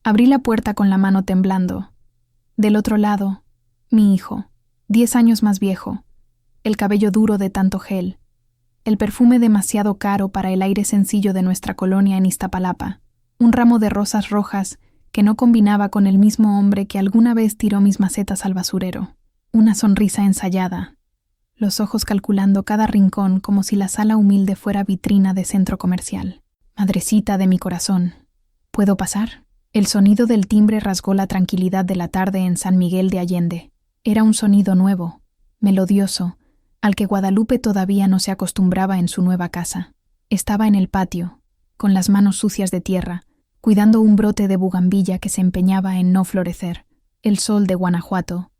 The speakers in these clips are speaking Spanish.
Abrí la puerta con la mano temblando. Del otro lado, mi hijo, 10 años más viejo, el cabello duro de tanto gel, el perfume demasiado caro para el aire sencillo de nuestra colonia en Iztapalapa, un ramo de rosas rojas que no combinaba con el mismo hombre que alguna vez tiró mis macetas al basurero, una sonrisa ensayada, los ojos calculando cada rincón como si la sala humilde fuera vitrina de centro comercial. Madrecita de mi corazón, ¿puedo pasar? El sonido del timbre rasgó la tranquilidad de la tarde en San Miguel de Allende. Era un sonido nuevo, melodioso, al que Guadalupe todavía no se acostumbraba en su nueva casa. Estaba en el patio, con las manos sucias de tierra, cuidando un brote de bugambilla que se empeñaba en no florecer. El sol de Guanajuato,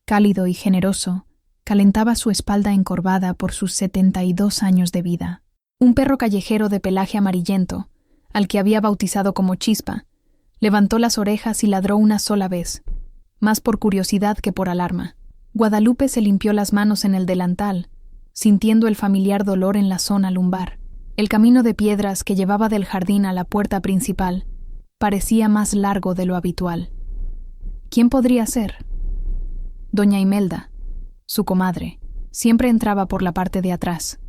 cálido y generoso, calentaba su espalda encorvada por sus 72 años de vida. Un perro callejero de pelaje amarillento, al que había bautizado como Chispa, levantó las orejas y ladró una sola vez, más por curiosidad que por alarma. Guadalupe se limpió las manos en el delantal, sintiendo el familiar dolor en la zona lumbar. El camino de piedras que llevaba del jardín a la puerta principal parecía más largo de lo habitual. ¿Quién podría ser? Doña Imelda, su comadre, siempre entraba por la parte de atrás.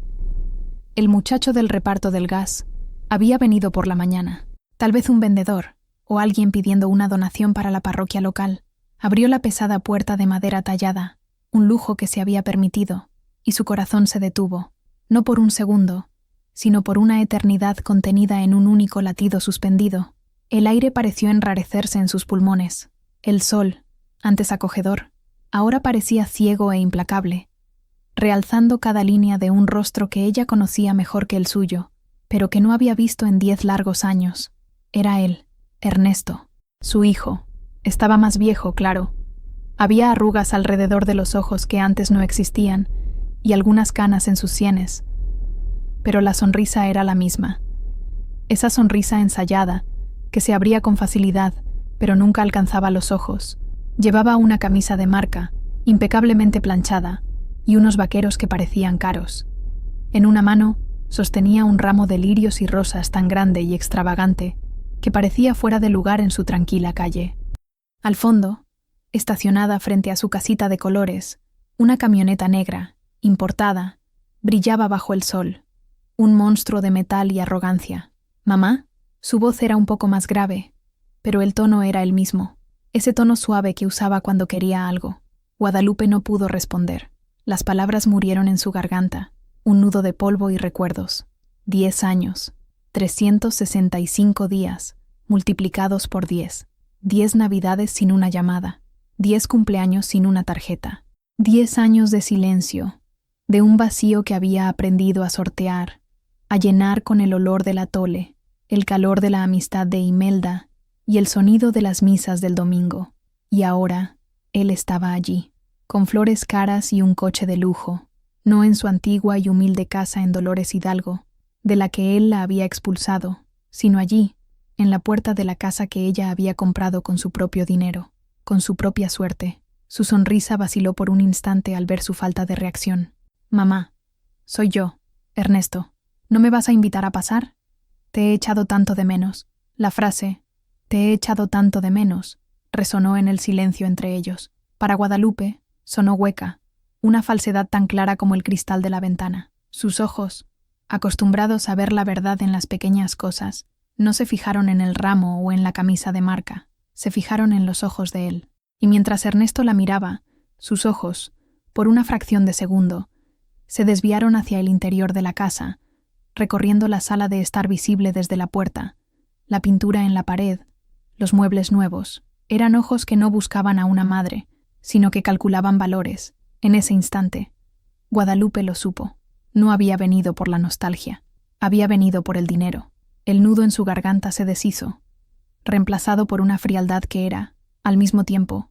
El muchacho del reparto del gas había venido por la mañana. Tal vez un vendedor o alguien pidiendo una donación para la parroquia local. Abrió la pesada puerta de madera tallada, un lujo que se había permitido, y su corazón se detuvo, no por un segundo, sino por una eternidad contenida en un único latido suspendido. El aire pareció enrarecerse en sus pulmones. El sol, antes acogedor, ahora parecía ciego e implacable, realzando cada línea de un rostro que ella conocía mejor que el suyo, pero que no había visto en 10 largos años. Era él, Ernesto, su hijo. Estaba más viejo, claro. Había arrugas alrededor de los ojos que antes no existían, y algunas canas en sus sienes. Pero la sonrisa era la misma. Esa sonrisa ensayada, que se abría con facilidad, pero nunca alcanzaba los ojos. Llevaba una camisa de marca, impecablemente planchada, y unos vaqueros que parecían caros. En una mano sostenía un ramo de lirios y rosas tan grande y extravagante que parecía fuera de lugar en su tranquila calle. Al fondo, estacionada frente a su casita de colores, una camioneta negra, importada, brillaba bajo el sol, un monstruo de metal y arrogancia. ¿Mamá? Su voz era un poco más grave, pero el tono era el mismo, ese tono suave que usaba cuando quería algo. Guadalupe no pudo responder. Las palabras murieron en su garganta, un nudo de polvo y recuerdos. 10 años. 365 días, multiplicados por 10. 10 navidades sin una llamada. 10 cumpleaños sin una tarjeta. 10 años de silencio, de un vacío que había aprendido a sortear, a llenar con el olor del atole, el calor de la amistad de Imelda y el sonido de las misas del domingo. Y ahora, él estaba allí, con flores caras y un coche de lujo, no en su antigua y humilde casa en Dolores Hidalgo, de la que él la había expulsado, sino allí, en la puerta de la casa que ella había comprado con su propio dinero, con su propia suerte. Su sonrisa vaciló por un instante al ver su falta de reacción. «Mamá, soy yo, Ernesto. ¿No me vas a invitar a pasar? Te he echado tanto de menos». La frase, «te he echado tanto de menos», resonó en el silencio entre ellos. Para Guadalupe, sonó hueca, una falsedad tan clara como el cristal de la ventana. Sus ojos, acostumbrados a ver la verdad en las pequeñas cosas, no se fijaron en el ramo o en la camisa de marca, se fijaron en los ojos de él. Y mientras Ernesto la miraba, sus ojos, por una fracción de segundo, se desviaron hacia el interior de la casa, recorriendo la sala de estar visible desde la puerta, la pintura en la pared, los muebles nuevos. Eran ojos que no buscaban a una madre, sino que calculaban valores. En ese instante, Guadalupe lo supo. No había venido por la nostalgia, había venido por el dinero. El nudo en su garganta se deshizo, reemplazado por una frialdad que era, al mismo tiempo,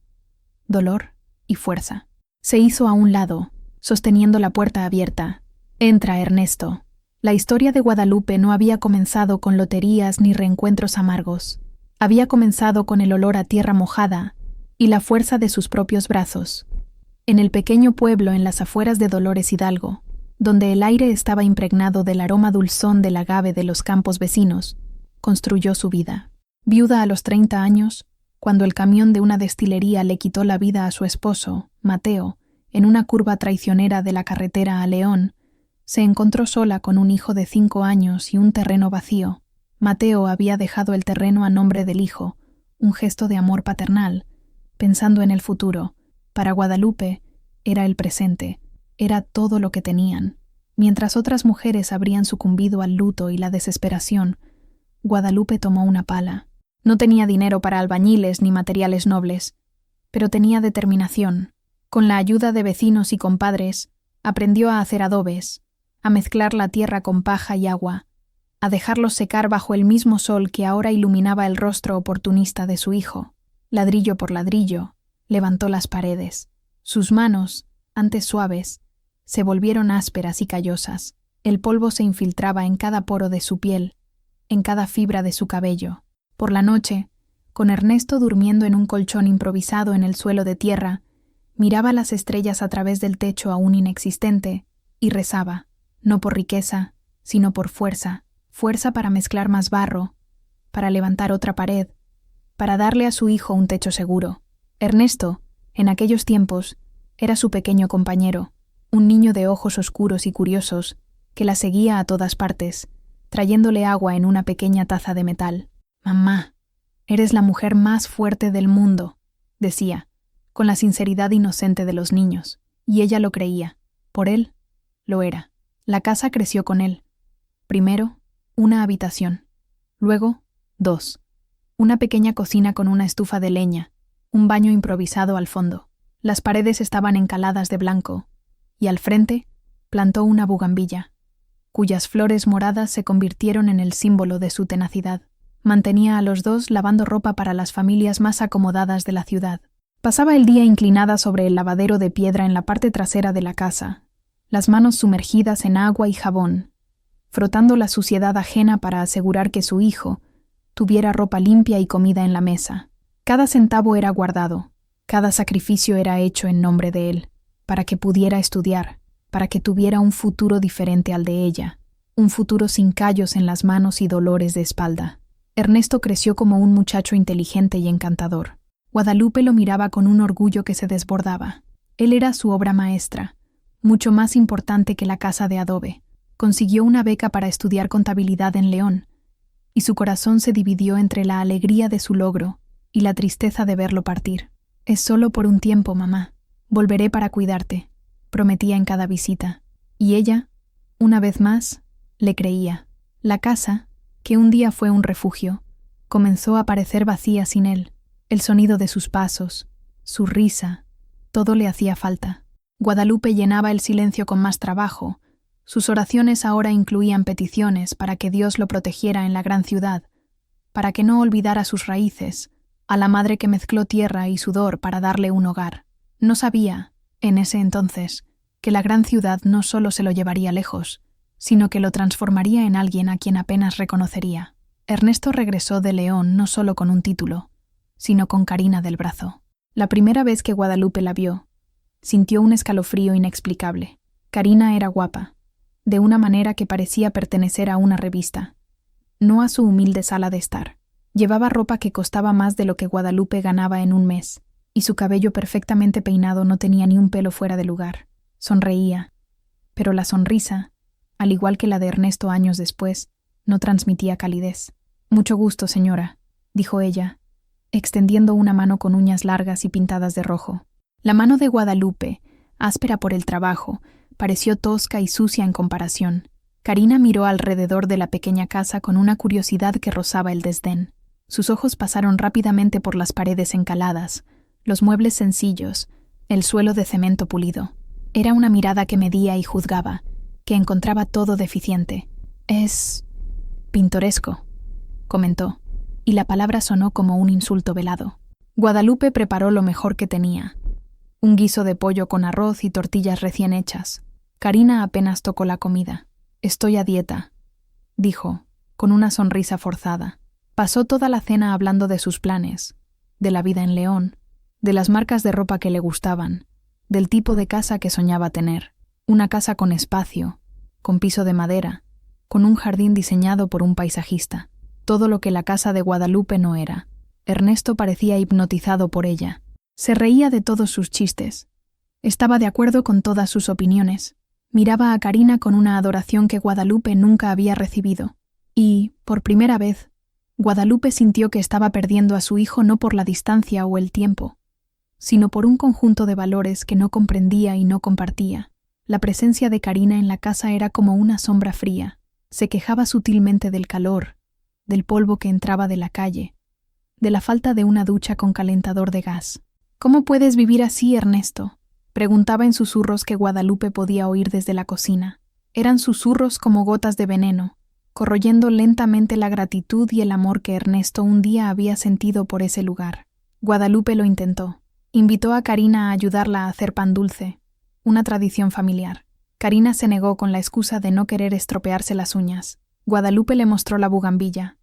dolor y fuerza. Se hizo a un lado, sosteniendo la puerta abierta. «Entra, Ernesto». La historia de Guadalupe no había comenzado con loterías ni reencuentros amargos. Había comenzado con el olor a tierra mojada y la fuerza de sus propios brazos. En el pequeño pueblo en las afueras de Dolores Hidalgo, donde el aire estaba impregnado del aroma dulzón del agave de los campos vecinos, construyó su vida. Viuda a los 30 años, cuando el camión de una destilería le quitó la vida a su esposo, Mateo, en una curva traicionera de la carretera a León, se encontró sola con un hijo de 5 años y un terreno vacío. Mateo había dejado el terreno a nombre del hijo, un gesto de amor paternal, pensando en el futuro. Para Guadalupe era el presente, era todo lo que tenían. Mientras otras mujeres habrían sucumbido al luto y la desesperación, Guadalupe tomó una pala. No tenía dinero para albañiles ni materiales nobles, pero tenía determinación. Con la ayuda de vecinos y compadres, aprendió a hacer adobes, a mezclar la tierra con paja y agua, a dejarlos secar bajo el mismo sol que ahora iluminaba el rostro oportunista de su hijo. Ladrillo por ladrillo, levantó las paredes. Sus manos, antes suaves, se volvieron ásperas y callosas. El polvo se infiltraba en cada poro de su piel, en cada fibra de su cabello. Por la noche, con Ernesto durmiendo en un colchón improvisado en el suelo de tierra, miraba las estrellas a través del techo aún inexistente y rezaba, no por riqueza, sino por fuerza, fuerza para mezclar más barro, para levantar otra pared, para darle a su hijo un techo seguro. Ernesto, en aquellos tiempos, era su pequeño compañero, un niño de ojos oscuros y curiosos, que la seguía a todas partes, trayéndole agua en una pequeña taza de metal. «Mamá, eres la mujer más fuerte del mundo», decía, con la sinceridad inocente de los niños, y ella lo creía. Por él, lo era. La casa creció con él. Primero, una habitación. Luego, 2. Una pequeña cocina con una estufa de leña, un baño improvisado al fondo. Las paredes estaban encaladas de blanco, y al frente plantó una bugambilla, cuyas flores moradas se convirtieron en el símbolo de su tenacidad. Mantenía a los dos lavando ropa para las familias más acomodadas de la ciudad. Pasaba el día inclinada sobre el lavadero de piedra en la parte trasera de la casa, las manos sumergidas en agua y jabón, frotando la suciedad ajena para asegurar que su hijo tuviera ropa limpia y comida en la mesa. Cada centavo era guardado, cada sacrificio era hecho en nombre de él, para que pudiera estudiar, para que tuviera un futuro diferente al de ella, un futuro sin callos en las manos y dolores de espalda. Ernesto creció como un muchacho inteligente y encantador. Guadalupe lo miraba con un orgullo que se desbordaba. Él era su obra maestra, mucho más importante que la casa de adobe. Consiguió una beca para estudiar contabilidad en León, y su corazón se dividió entre la alegría de su logro y la tristeza de verlo partir. «Es solo por un tiempo, mamá. Volveré para cuidarte», prometía en cada visita. Y ella, una vez más, le creía. La casa, que un día fue un refugio, comenzó a parecer vacía sin él. El sonido de sus pasos, su risa, todo le hacía falta. Guadalupe llenaba el silencio con más trabajo. Sus oraciones ahora incluían peticiones para que Dios lo protegiera en la gran ciudad, para que no olvidara sus raíces, a la madre que mezcló tierra y sudor para darle un hogar. No sabía, en ese entonces, que la gran ciudad no solo se lo llevaría lejos, sino que lo transformaría en alguien a quien apenas reconocería. Ernesto regresó de León no solo con un título, sino con Karina del brazo. La primera vez que Guadalupe la vio, sintió un escalofrío inexplicable. Karina era guapa, de una manera que parecía pertenecer a una revista, no a su humilde sala de estar. Llevaba ropa que costaba más de lo que Guadalupe ganaba en un mes, y su cabello perfectamente peinado no tenía ni un pelo fuera de lugar. Sonreía, pero la sonrisa, al igual que la de Ernesto años después, no transmitía calidez. «Mucho gusto, señora», dijo ella, extendiendo una mano con uñas largas y pintadas de rojo. La mano de Guadalupe, áspera por el trabajo, pareció tosca y sucia en comparación. Karina miró alrededor de la pequeña casa con una curiosidad que rozaba el desdén. Sus ojos pasaron rápidamente por las paredes encaladas, los muebles sencillos, el suelo de cemento pulido. Era una mirada que medía y juzgaba, que encontraba todo deficiente. «Es pintoresco», comentó, y la palabra sonó como un insulto velado. Guadalupe preparó lo mejor que tenía, un guiso de pollo con arroz y tortillas recién hechas. Karina apenas tocó la comida. «Estoy a dieta», dijo, con una sonrisa forzada. Pasó toda la cena hablando de sus planes, de la vida en León, de las marcas de ropa que le gustaban, del tipo de casa que soñaba tener. Una casa con espacio, con piso de madera, con un jardín diseñado por un paisajista. todo lo que la casa de Guadalupe no era. Ernesto parecía hipnotizado por ella. Se reía de todos sus chistes. Estaba de acuerdo con todas sus opiniones. Miraba a Karina con una adoración que Guadalupe nunca había recibido. Y, por primera vez, Guadalupe sintió que estaba perdiendo a su hijo no por la distancia o el tiempo, sino por un conjunto de valores que no comprendía y no compartía. La presencia de Karina en la casa era como una sombra fría. Se quejaba sutilmente del calor, del polvo que entraba de la calle, de la falta de una ducha con calentador de gas. «¿Cómo puedes vivir así, Ernesto?», preguntaba en susurros que Guadalupe podía oír desde la cocina. Eran susurros como gotas de veneno, corroyendo lentamente la gratitud y el amor que Ernesto un día había sentido por ese lugar. Guadalupe lo intentó. Invitó a Karina a ayudarla a hacer pan dulce, una tradición familiar. Karina se negó con la excusa de no querer estropearse las uñas. Guadalupe le mostró la bugambilla,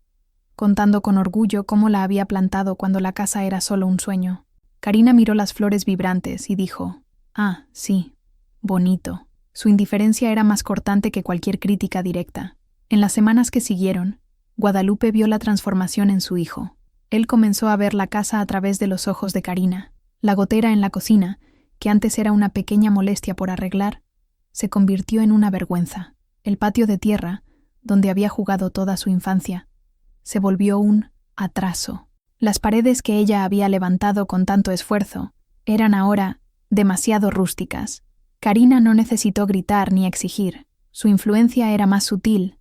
contando con orgullo cómo la había plantado cuando la casa era solo un sueño. Karina miró las flores vibrantes y dijo: «Ah, sí, bonito». Su indiferencia era más cortante que cualquier crítica directa. En las semanas que siguieron, Guadalupe vio la transformación en su hijo. Él comenzó a ver la casa a través de los ojos de Karina. La gotera en la cocina, que antes era una pequeña molestia por arreglar, se convirtió en una vergüenza. El patio de tierra, donde había jugado toda su infancia, se volvió un atraso. Las paredes que ella había levantado con tanto esfuerzo eran ahora demasiado rústicas. Karina no necesitó gritar ni exigir. Su influencia era más sutil,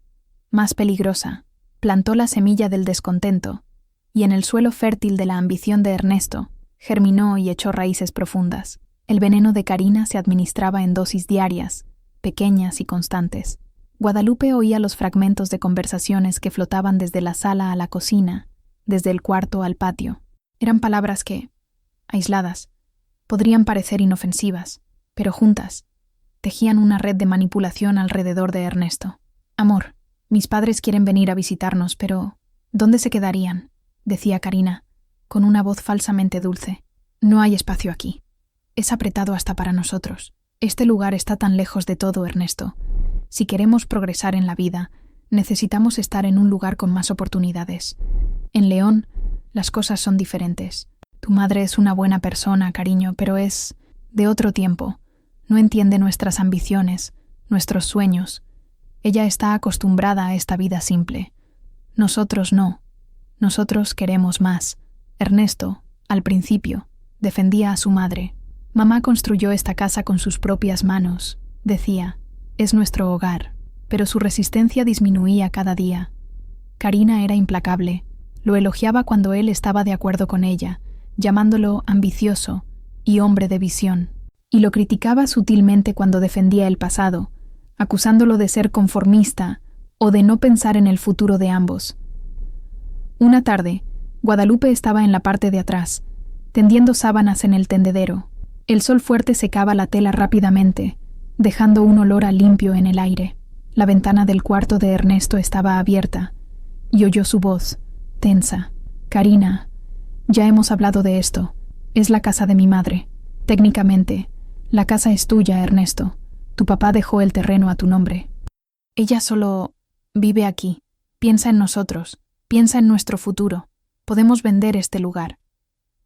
más peligrosa. Plantó la semilla del descontento, y en el suelo fértil de la ambición de Ernesto, germinó y echó raíces profundas. El veneno de Karina se administraba en dosis diarias, pequeñas y constantes. Guadalupe oía los fragmentos de conversaciones que flotaban desde la sala a la cocina, desde el cuarto al patio. Eran palabras que, aisladas, podrían parecer inofensivas, pero juntas, tejían una red de manipulación alrededor de Ernesto. «Amor, mis padres quieren venir a visitarnos, pero ¿dónde se quedarían?», decía Karina, con una voz falsamente dulce. «No hay espacio aquí. Es apretado hasta para nosotros. Este lugar está tan lejos de todo, Ernesto. Si queremos progresar en la vida, necesitamos estar en un lugar con más oportunidades. En León, las cosas son diferentes. Tu madre es una buena persona, cariño, pero es de otro tiempo. No entiende nuestras ambiciones, nuestros sueños. Ella está acostumbrada a esta vida simple. Nosotros no. Nosotros queremos más». Ernesto, al principio, defendía a su madre. «Mamá construyó esta casa con sus propias manos», decía. «Es nuestro hogar». Pero su resistencia disminuía cada día. Karina era implacable. Lo elogiaba cuando él estaba de acuerdo con ella, llamándolo ambicioso y hombre de visión. Y lo criticaba sutilmente cuando defendía el pasado, acusándolo de ser conformista o de no pensar en el futuro de ambos. Una tarde, Guadalupe estaba en la parte de atrás, tendiendo sábanas en el tendedero. El sol fuerte secaba la tela rápidamente, dejando un olor a limpio en el aire. La ventana del cuarto de Ernesto estaba abierta, y oyó su voz, tensa. «Karina, ya hemos hablado de esto. Es la casa de mi madre. Técnicamente, la casa es tuya, Ernesto. Tu papá dejó el terreno a tu nombre. Ella solo vive aquí. Piensa en nosotros. Piensa en nuestro futuro. Podemos vender este lugar.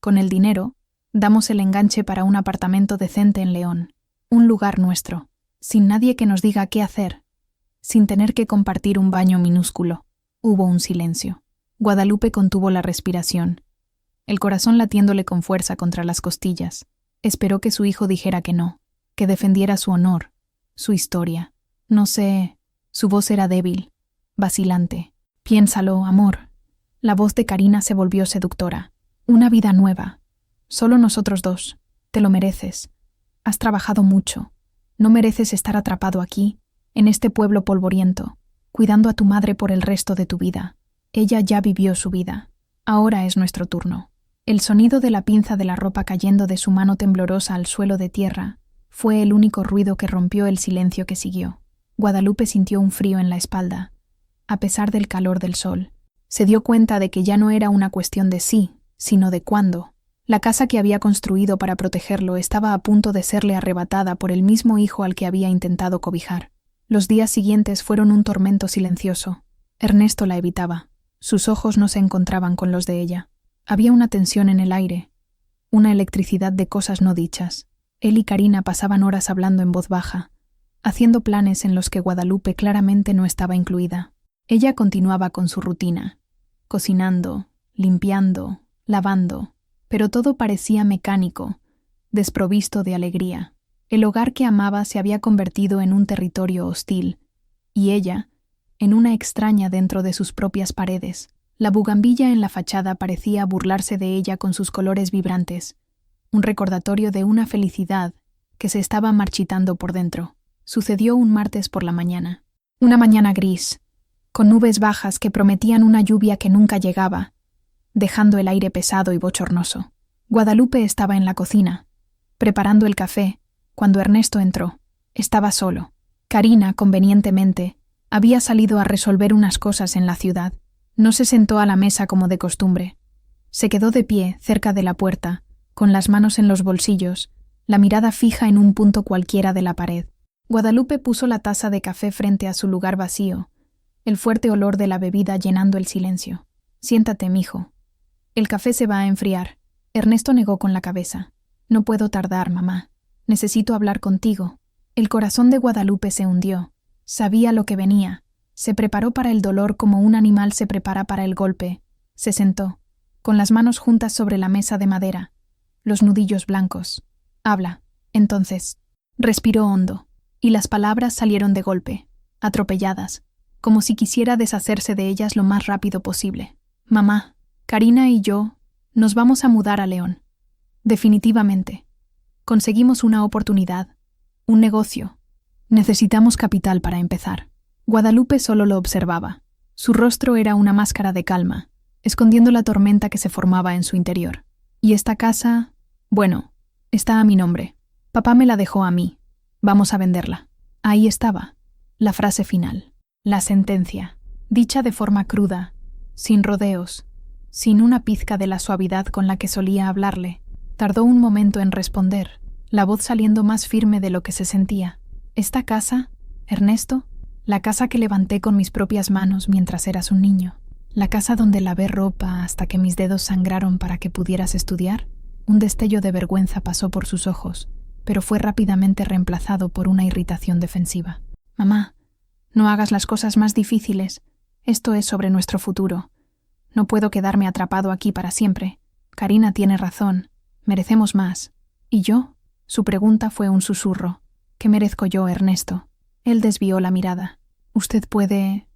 Con el dinero, damos el enganche para un apartamento decente en León. Un lugar nuestro, sin nadie que nos diga qué hacer, sin tener que compartir un baño minúsculo». Hubo un silencio. Guadalupe contuvo la respiración, el corazón latiéndole con fuerza contra las costillas. Esperó que su hijo dijera que no, que defendiera su honor, su historia. «No sé». Su voz era débil, vacilante. «Piénsalo, amor». La voz de Karina se volvió seductora. «Una vida nueva. Solo nosotros dos. Te lo mereces. Has trabajado mucho. No mereces estar atrapado aquí, en este pueblo polvoriento, cuidando a tu madre por el resto de tu vida. Ella ya vivió su vida. Ahora es nuestro turno». El sonido de la pinza de la ropa cayendo de su mano temblorosa al suelo de tierra fue el único ruido que rompió el silencio que siguió. Guadalupe sintió un frío en la espalda, a pesar del calor del sol. Se dio cuenta de que ya no era una cuestión de sí, sino de cuándo. La casa que había construido para protegerlo estaba a punto de serle arrebatada por el mismo hijo al que había intentado cobijar. Los días siguientes fueron un tormento silencioso. Ernesto la evitaba. Sus ojos no se encontraban con los de ella. Había una tensión en el aire, una electricidad de cosas no dichas. Él y Karina pasaban horas hablando en voz baja, haciendo planes en los que Guadalupe claramente no estaba incluida. Ella continuaba con su rutina, cocinando, limpiando, lavando, pero todo parecía mecánico, desprovisto de alegría. El hogar que amaba se había convertido en un territorio hostil, y ella, en una extraña dentro de sus propias paredes. La bugambilla en la fachada parecía burlarse de ella con sus colores vibrantes, un recordatorio de una felicidad que se estaba marchitando por dentro. Sucedió un martes por la mañana. Una mañana gris, con nubes bajas que prometían una lluvia que nunca llegaba, dejando el aire pesado y bochornoso. Guadalupe estaba en la cocina, preparando el café, cuando Ernesto entró. Estaba solo. Karina, convenientemente, había salido a resolver unas cosas en la ciudad. No se sentó a la mesa como de costumbre. Se quedó de pie, cerca de la puerta, con las manos en los bolsillos, la mirada fija en un punto cualquiera de la pared. Guadalupe puso la taza de café frente a su lugar vacío, el fuerte olor de la bebida llenando el silencio. «Siéntate, mijo. El café se va a enfriar». Ernesto negó con la cabeza. «No puedo tardar, mamá. Necesito hablar contigo». El corazón de Guadalupe se hundió. Sabía lo que venía. Se preparó para el dolor como un animal se prepara para el golpe. Se sentó, con las manos juntas sobre la mesa de madera, los nudillos blancos. «Habla». Entonces, respiró hondo, y las palabras salieron de golpe, atropelladas, como si quisiera deshacerse de ellas lo más rápido posible. «Mamá, Karina y yo nos vamos a mudar a León. Definitivamente. Conseguimos una oportunidad, un negocio. Necesitamos capital para empezar». Guadalupe solo lo observaba. Su rostro era una máscara de calma, escondiendo la tormenta que se formaba en su interior. «Y esta casa, bueno, está a mi nombre. Papá me la dejó a mí. Vamos a venderla». Ahí estaba, la frase final, la sentencia, dicha de forma cruda, sin rodeos, sin una pizca de la suavidad con la que solía hablarle. Tardó un momento en responder, la voz saliendo más firme de lo que se sentía. «¿Esta casa, Ernesto? La casa que levanté con mis propias manos mientras eras un niño. La casa donde lavé ropa hasta que mis dedos sangraron para que pudieras estudiar». Un destello de vergüenza pasó por sus ojos, pero fue rápidamente reemplazado por una irritación defensiva. «Mamá, no hagas las cosas más difíciles. Esto es sobre nuestro futuro. No puedo quedarme atrapado aquí para siempre. Karina tiene razón. Merecemos más». «¿Y yo?». Su pregunta fue un susurro. «¿Qué merezco yo, Ernesto?». Él desvió la mirada. «Usted puede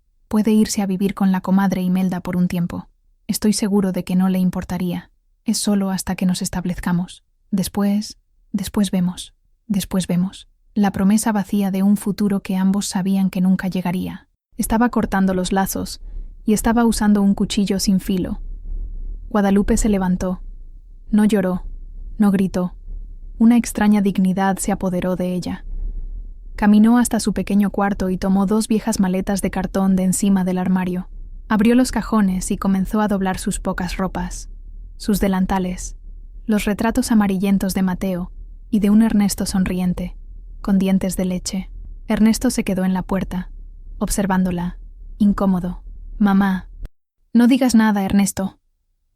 irse a vivir con la comadre Imelda por un tiempo. Estoy seguro de que no le importaría. Es solo hasta que nos establezcamos. Después vemos. Después vemos». La promesa vacía de un futuro que ambos sabían que nunca llegaría. Estaba cortando los lazos y estaba usando un cuchillo sin filo. Guadalupe se levantó. No lloró, no gritó. Una extraña dignidad se apoderó de ella. Caminó hasta su pequeño cuarto y tomó 2 viejas maletas de cartón de encima del armario. Abrió los cajones y comenzó a doblar sus pocas ropas, sus delantales, los retratos amarillentos de Mateo y de un Ernesto sonriente, con dientes de leche. Ernesto se quedó en la puerta, observándola, incómodo. «Mamá». «No digas nada, Ernesto»,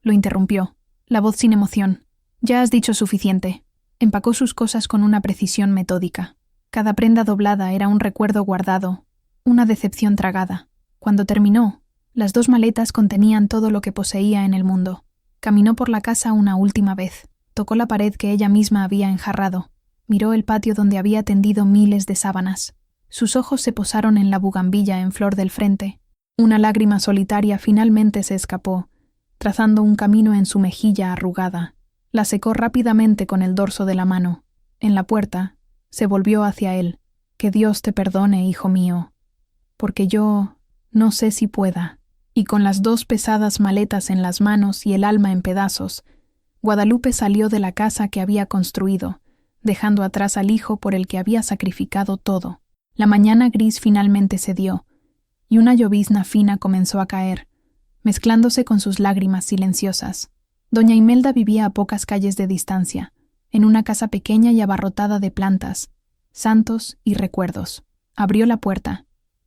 lo interrumpió, la voz sin emoción. «Ya has dicho suficiente». Empacó sus cosas con una precisión metódica. Cada prenda doblada era un recuerdo guardado, una decepción tragada. Cuando terminó, las 2 maletas contenían todo lo que poseía en el mundo. Caminó por la casa una última vez, tocó la pared que ella misma había enjarrado, miró el patio donde había tendido miles de sábanas. Sus ojos se posaron en la bugambilla en flor del frente. Una lágrima solitaria finalmente se escapó, trazando un camino en su mejilla arrugada. La secó rápidamente con el dorso de la mano. En la puerta, se volvió hacia él. «Que Dios te perdone, hijo mío, porque yo no sé si pueda». Y con las 2 pesadas maletas en las manos y el alma en pedazos, Guadalupe salió de la casa que había construido, dejando atrás al hijo por el que había sacrificado todo. La mañana gris finalmente cedió, y una llovizna fina comenzó a caer, mezclándose con sus lágrimas silenciosas. Doña Imelda vivía a pocas calles de distancia, en una casa pequeña y abarrotada de plantas, santos y recuerdos. Abrió la puerta,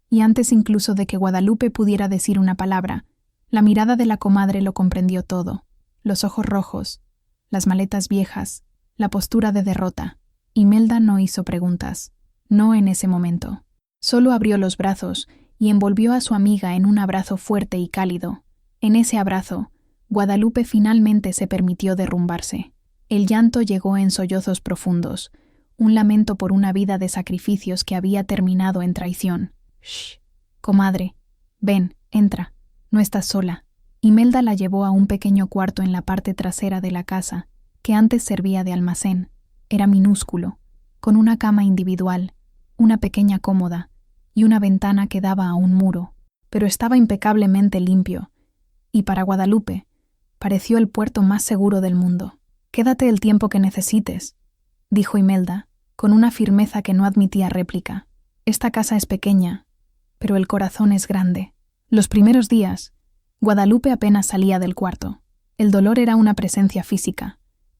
y antes incluso de que Guadalupe pudiera decir una palabra, La mirada de la comadre lo comprendió todo: los ojos rojos, las maletas viejas, la postura de derrota. Imelda no hizo preguntas, no en ese momento. Solo abrió los brazos y envolvió a su amiga en un abrazo fuerte y cálido. En ese abrazo, Guadalupe finalmente se permitió derrumbarse. El llanto llegó en sollozos profundos, un lamento por una vida de sacrificios que había terminado en traición. «Shh, comadre, ven, entra, no estás sola». Imelda la llevó a un pequeño cuarto en la parte trasera de la casa, que antes servía de almacén. Era minúsculo, con una cama individual, una pequeña cómoda y una ventana que daba a un muro, pero estaba impecablemente limpio, y para Guadalupe pareció el puerto más seguro del mundo. «Quédate el tiempo que necesites», dijo Imelda, con una firmeza que no admitía réplica. «Esta casa es pequeña, pero el corazón es grande». Los primeros días, Guadalupe apenas salía del cuarto. El dolor era una presencia física,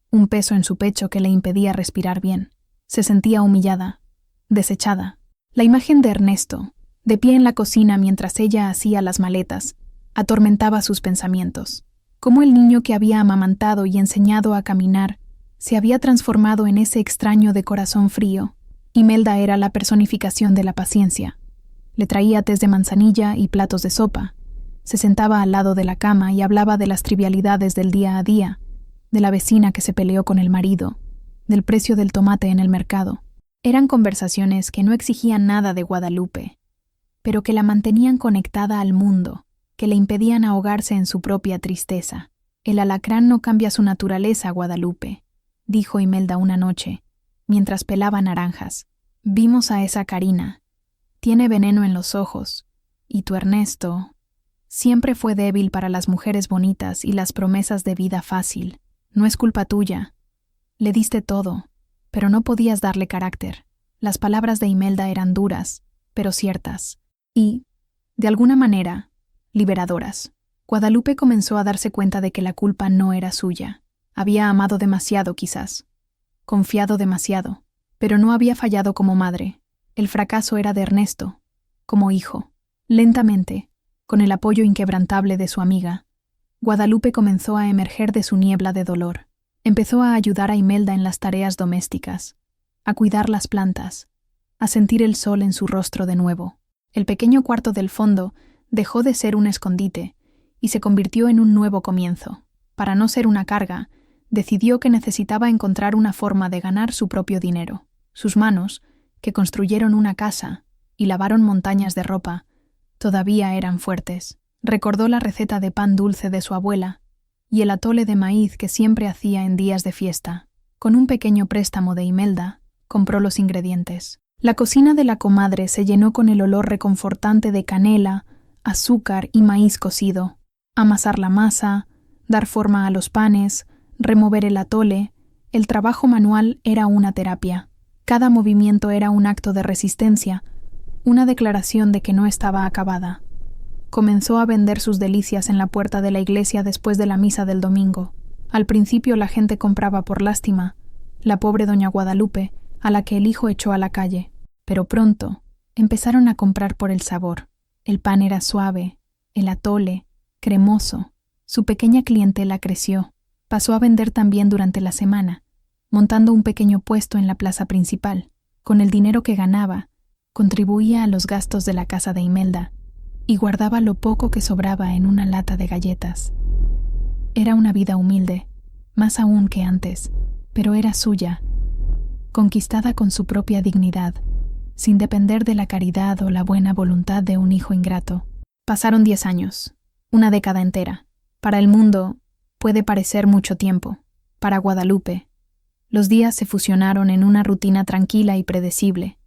un peso en su pecho que le impedía respirar bien. Se sentía humillada, desechada. La imagen de Ernesto, de pie en la cocina mientras ella hacía las maletas, atormentaba sus pensamientos. Cómo el niño que había amamantado y enseñado a caminar se había transformado en ese extraño de corazón frío. Imelda era la personificación de la paciencia. Le traía tés de manzanilla y platos de sopa. Se sentaba al lado de la cama y hablaba de las trivialidades del día a día, de la vecina que se peleó con el marido, del precio del tomate en el mercado. Eran conversaciones que no exigían nada de Guadalupe, pero que la mantenían conectada al mundo, que le impedían ahogarse en su propia tristeza. «El alacrán no cambia su naturaleza, Guadalupe», dijo Imelda una noche, mientras pelaba naranjas. «Vimos a esa Karina. Tiene veneno en los ojos. Y tu Ernesto siempre fue débil para las mujeres bonitas y las promesas de vida fácil. No es culpa tuya. Le diste todo, pero no podías darle carácter». Las palabras de Imelda eran duras, pero ciertas, y, de alguna manera, liberadoras. Guadalupe comenzó a darse cuenta de que la culpa no era suya. Había amado demasiado, quizás, confiado demasiado, pero no había fallado como madre. El fracaso era de Ernesto, como hijo. Lentamente, con el apoyo inquebrantable de su amiga, Guadalupe comenzó a emerger de su niebla de dolor. Empezó a ayudar a Imelda en las tareas domésticas, a cuidar las plantas, a sentir el sol en su rostro de nuevo. El pequeño cuarto del fondo dejó de ser un escondite y se convirtió en un nuevo comienzo. Para no ser una carga, decidió que necesitaba encontrar una forma de ganar su propio dinero. Sus manos, que construyeron una casa y lavaron montañas de ropa, todavía eran fuertes. Recordó la receta de pan dulce de su abuela y el atole de maíz que siempre hacía en días de fiesta. Con un pequeño préstamo de Imelda, compró los ingredientes. La cocina de la comadre se llenó con el olor reconfortante de canela, azúcar y maíz cocido. Amasar la masa, dar forma a los panes, remover el atole, el trabajo manual era una terapia. Cada movimiento era un acto de resistencia, una declaración de que no estaba acabada. Comenzó a vender sus delicias en la puerta de la iglesia después de la misa del domingo. Al principio la gente compraba por lástima, la pobre doña Guadalupe, a la que el hijo echó a la calle. Pero pronto empezaron a comprar por el sabor. El pan era suave, el atole, cremoso. Su pequeña clientela creció. Pasó a vender también durante la semana, montando un pequeño puesto en la plaza principal. Con el dinero que ganaba, contribuía a los gastos de la casa de Imelda y guardaba lo poco que sobraba en una lata de galletas. Era una vida humilde, más aún que antes, pero era suya, conquistada con su propia dignidad, sin depender de la caridad o la buena voluntad de un hijo ingrato. Pasaron 10 años, una década entera. Para el mundo puede parecer mucho tiempo. Para Guadalupe, los días se fusionaron en una rutina tranquila y predecible,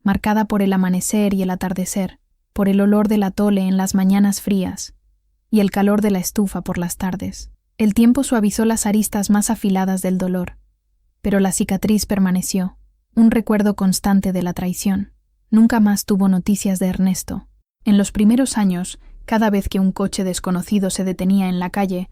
marcada por el amanecer y el atardecer, por el olor del atole en las mañanas frías y el calor de la estufa por las tardes. El tiempo suavizó las aristas más afiladas del dolor, pero la cicatriz permaneció, un recuerdo constante de la traición. Nunca más tuvo noticias de Ernesto. En los primeros años, cada vez que un coche desconocido se detenía en la calle,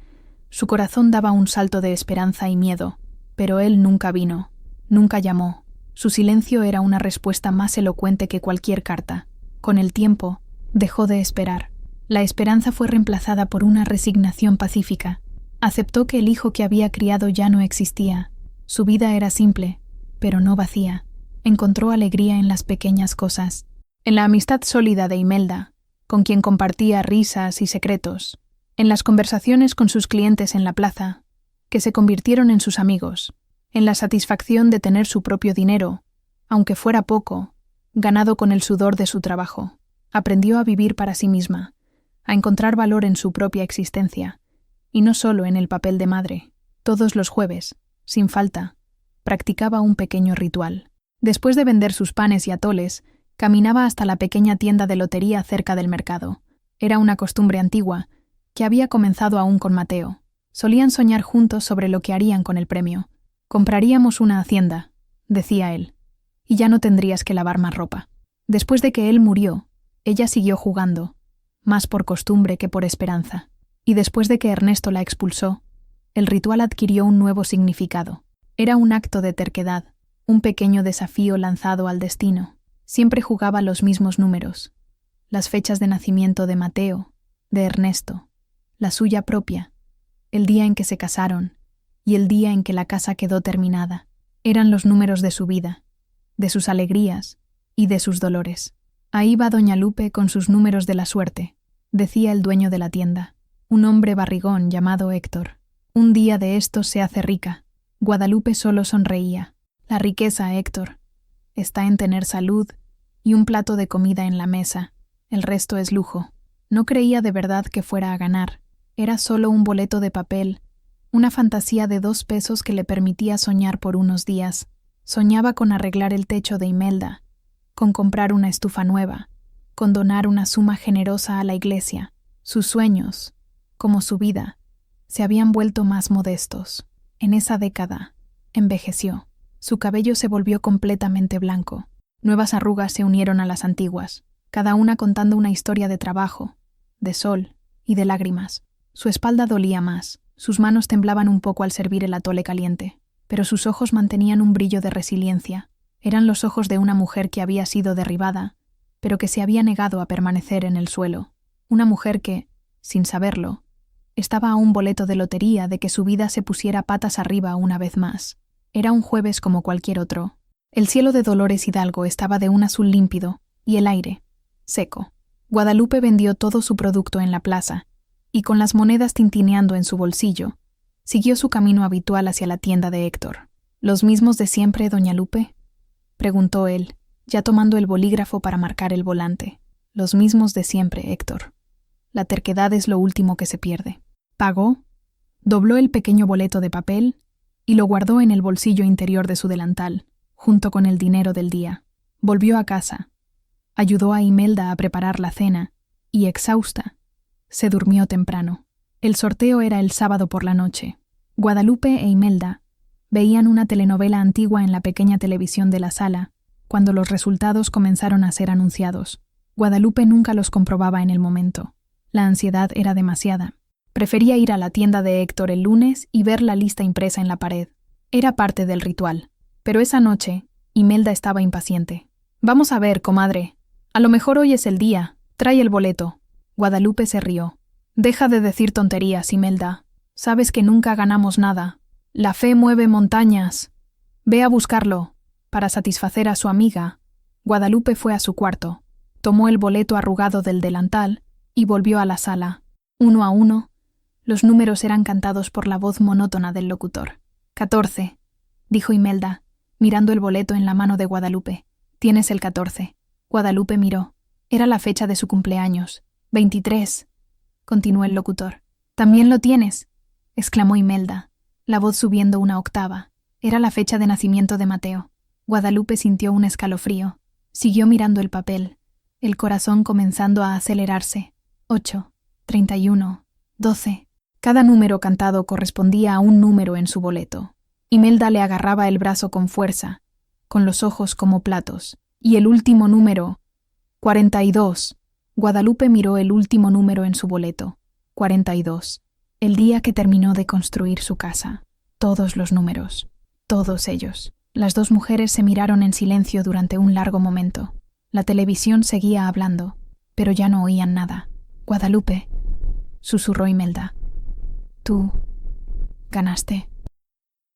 su corazón daba un salto de esperanza y miedo, pero él nunca vino, nunca llamó. Su silencio era una respuesta más elocuente que cualquier carta. Con el tiempo, dejó de esperar. La esperanza fue reemplazada por una resignación pacífica. Aceptó que el hijo que había criado ya no existía. Su vida era simple, pero no vacía. Encontró alegría en las pequeñas cosas, en la amistad sólida de Imelda, con quien compartía risas y secretos, en las conversaciones con sus clientes en la plaza, que se convirtieron en sus amigos, en la satisfacción de tener su propio dinero, aunque fuera poco, ganado con el sudor de su trabajo. Aprendió a vivir para sí misma, a encontrar valor en su propia existencia, y no solo en el papel de madre. Todos los jueves, sin falta, practicaba un pequeño ritual. Después de vender sus panes y atoles, caminaba hasta la pequeña tienda de lotería cerca del mercado. Era una costumbre antigua, que había comenzado aún con Mateo. Solían soñar juntos sobre lo que harían con el premio. «Compraríamos una hacienda», decía él, «y ya no tendrías que lavar más ropa». Después de que él murió, ella siguió jugando, más por costumbre que por esperanza. Y después de que Ernesto la expulsó, el ritual adquirió un nuevo significado. Era un acto de terquedad, un pequeño desafío lanzado al destino. Siempre jugaba los mismos números, las fechas de nacimiento de Mateo, de Ernesto, la suya propia, el día en que se casaron y el día en que la casa quedó terminada. Eran los números de su vida, de sus alegrías y de sus dolores. «Ahí va doña Lupe con sus números de la suerte», decía el dueño de la tienda, un hombre barrigón llamado Héctor. «Un día de estos se hace rica». Guadalupe solo sonreía. «La riqueza, Héctor, está en tener salud y un plato de comida en la mesa. El resto es lujo». No creía de verdad que fuera a ganar. Era solo un boleto de papel, una fantasía de 2 pesos que le permitía soñar por unos días. Soñaba con arreglar el techo de Imelda, con comprar una estufa nueva, con donar una suma generosa a la iglesia. Sus sueños, como su vida, se habían vuelto más modestos. En esa década, envejeció. Su cabello se volvió completamente blanco. Nuevas arrugas se unieron a las antiguas, cada una contando una historia de trabajo, de sol y de lágrimas. Su espalda dolía más, sus manos temblaban un poco al servir el atole caliente, pero sus ojos mantenían un brillo de resiliencia. Eran los ojos de una mujer que había sido derribada, pero que se había negado a permanecer en el suelo. Una mujer que, sin saberlo, estaba a un boleto de lotería de que su vida se pusiera patas arriba una vez más. Era un jueves como cualquier otro. El cielo de Dolores Hidalgo estaba de un azul límpido y el aire, seco. Guadalupe vendió todo su producto en la plaza y, con las monedas tintineando en su bolsillo, siguió su camino habitual hacia la tienda de Héctor. «¿Los mismos de siempre, doña Lupe?», preguntó él, ya tomando el bolígrafo para marcar el volante. «Los mismos de siempre, Héctor. La terquedad es lo último que se pierde». Pagó, dobló el pequeño boleto de papel y lo guardó en el bolsillo interior de su delantal, junto con el dinero del día. Volvió a casa, ayudó a Imelda a preparar la cena y, exhausta, se durmió temprano. El sorteo era el sábado por la noche. Guadalupe e Imelda veían una telenovela antigua en la pequeña televisión de la sala cuando los resultados comenzaron a ser anunciados. Guadalupe nunca los comprobaba en el momento. La ansiedad era demasiada. Prefería ir a la tienda de Héctor el lunes y ver la lista impresa en la pared. Era parte del ritual. Pero esa noche, Imelda estaba impaciente. «Vamos a ver, comadre. A lo mejor hoy es el día. Trae el boleto». Guadalupe se rió. «Deja de decir tonterías, Imelda. Sabes que nunca ganamos nada. La fe mueve montañas. Ve a buscarlo». Para satisfacer a su amiga, Guadalupe fue a su cuarto, tomó el boleto arrugado del delantal y volvió a la sala. Uno a uno, los números eran cantados por la voz monótona del locutor. 14, dijo Imelda, mirando el boleto en la mano de Guadalupe. «Tienes el 14». Guadalupe miró. Era la fecha de su cumpleaños. 23, continuó el locutor. «También lo tienes», exclamó Imelda, la voz subiendo una octava. Era la fecha de nacimiento de Mateo. Guadalupe sintió un escalofrío. Siguió mirando el papel, el corazón comenzando a acelerarse. 8, 31, 12. Cada número cantado correspondía a un número en su boleto. Imelda le agarraba el brazo con fuerza, con los ojos como platos. Y el último número, 42. Guadalupe miró el último número en su boleto. 42. El día que terminó de construir su casa. Todos los números. Todos ellos. Las dos mujeres se miraron en silencio durante un largo momento. La televisión seguía hablando, pero ya no oían nada. Guadalupe, susurró Imelda. Tú ganaste.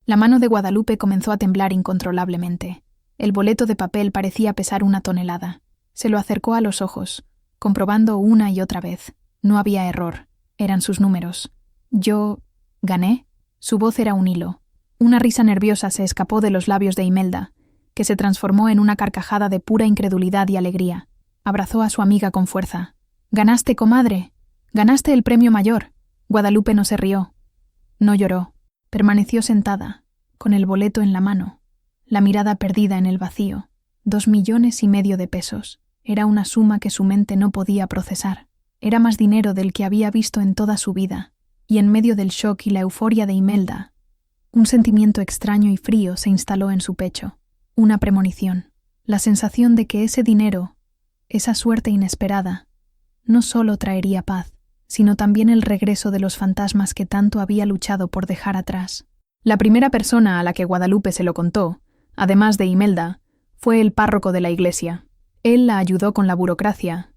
La mano de Guadalupe comenzó a temblar incontrolablemente. El boleto de papel parecía pesar 1 tonelada. Se lo acercó a los ojos, comprobando una y otra vez. No había error. Eran sus números. ¿Yo gané? Su voz era un hilo. Una risa nerviosa se escapó de los labios de Imelda, que se transformó en una carcajada de pura incredulidad y alegría. Abrazó a su amiga con fuerza. «¡Ganaste, comadre! ¡Ganaste el premio mayor!». Guadalupe no se rió. No lloró. Permaneció sentada, con el boleto en la mano, la mirada perdida en el vacío. 2,5 millones de pesos. Era una suma que su mente no podía procesar. Era más dinero del que había visto en toda su vida. Y en medio del shock y la euforia de Imelda, un sentimiento extraño y frío se instaló en su pecho. Una premonición. La sensación de que ese dinero, esa suerte inesperada, no solo traería paz, sino también el regreso de los fantasmas que tanto había luchado por dejar atrás. La primera persona a la que Guadalupe se lo contó, además de Imelda, fue el párroco de la iglesia. Él la ayudó con la burocracia,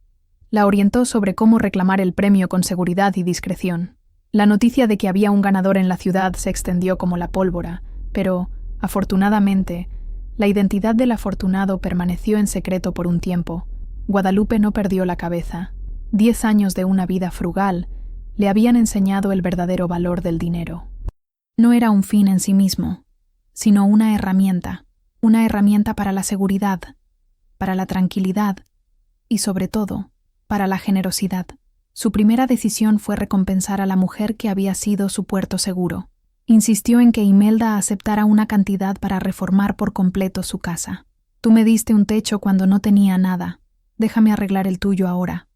la orientó sobre cómo reclamar el premio con seguridad y discreción. La noticia de que había un ganador en la ciudad se extendió como la pólvora, pero, afortunadamente, la identidad del afortunado permaneció en secreto por un tiempo. Guadalupe no perdió la cabeza. 10 años de una vida frugal le habían enseñado el verdadero valor del dinero. No era un fin en sí mismo, sino una herramienta para la seguridad, para la tranquilidad y, sobre todo, para la generosidad. Su primera decisión fue recompensar a la mujer que había sido su puerto seguro. Insistió en que Imelda aceptara una cantidad para reformar por completo su casa. «Tú me diste un techo cuando no tenía nada. Déjame arreglar el tuyo ahora»,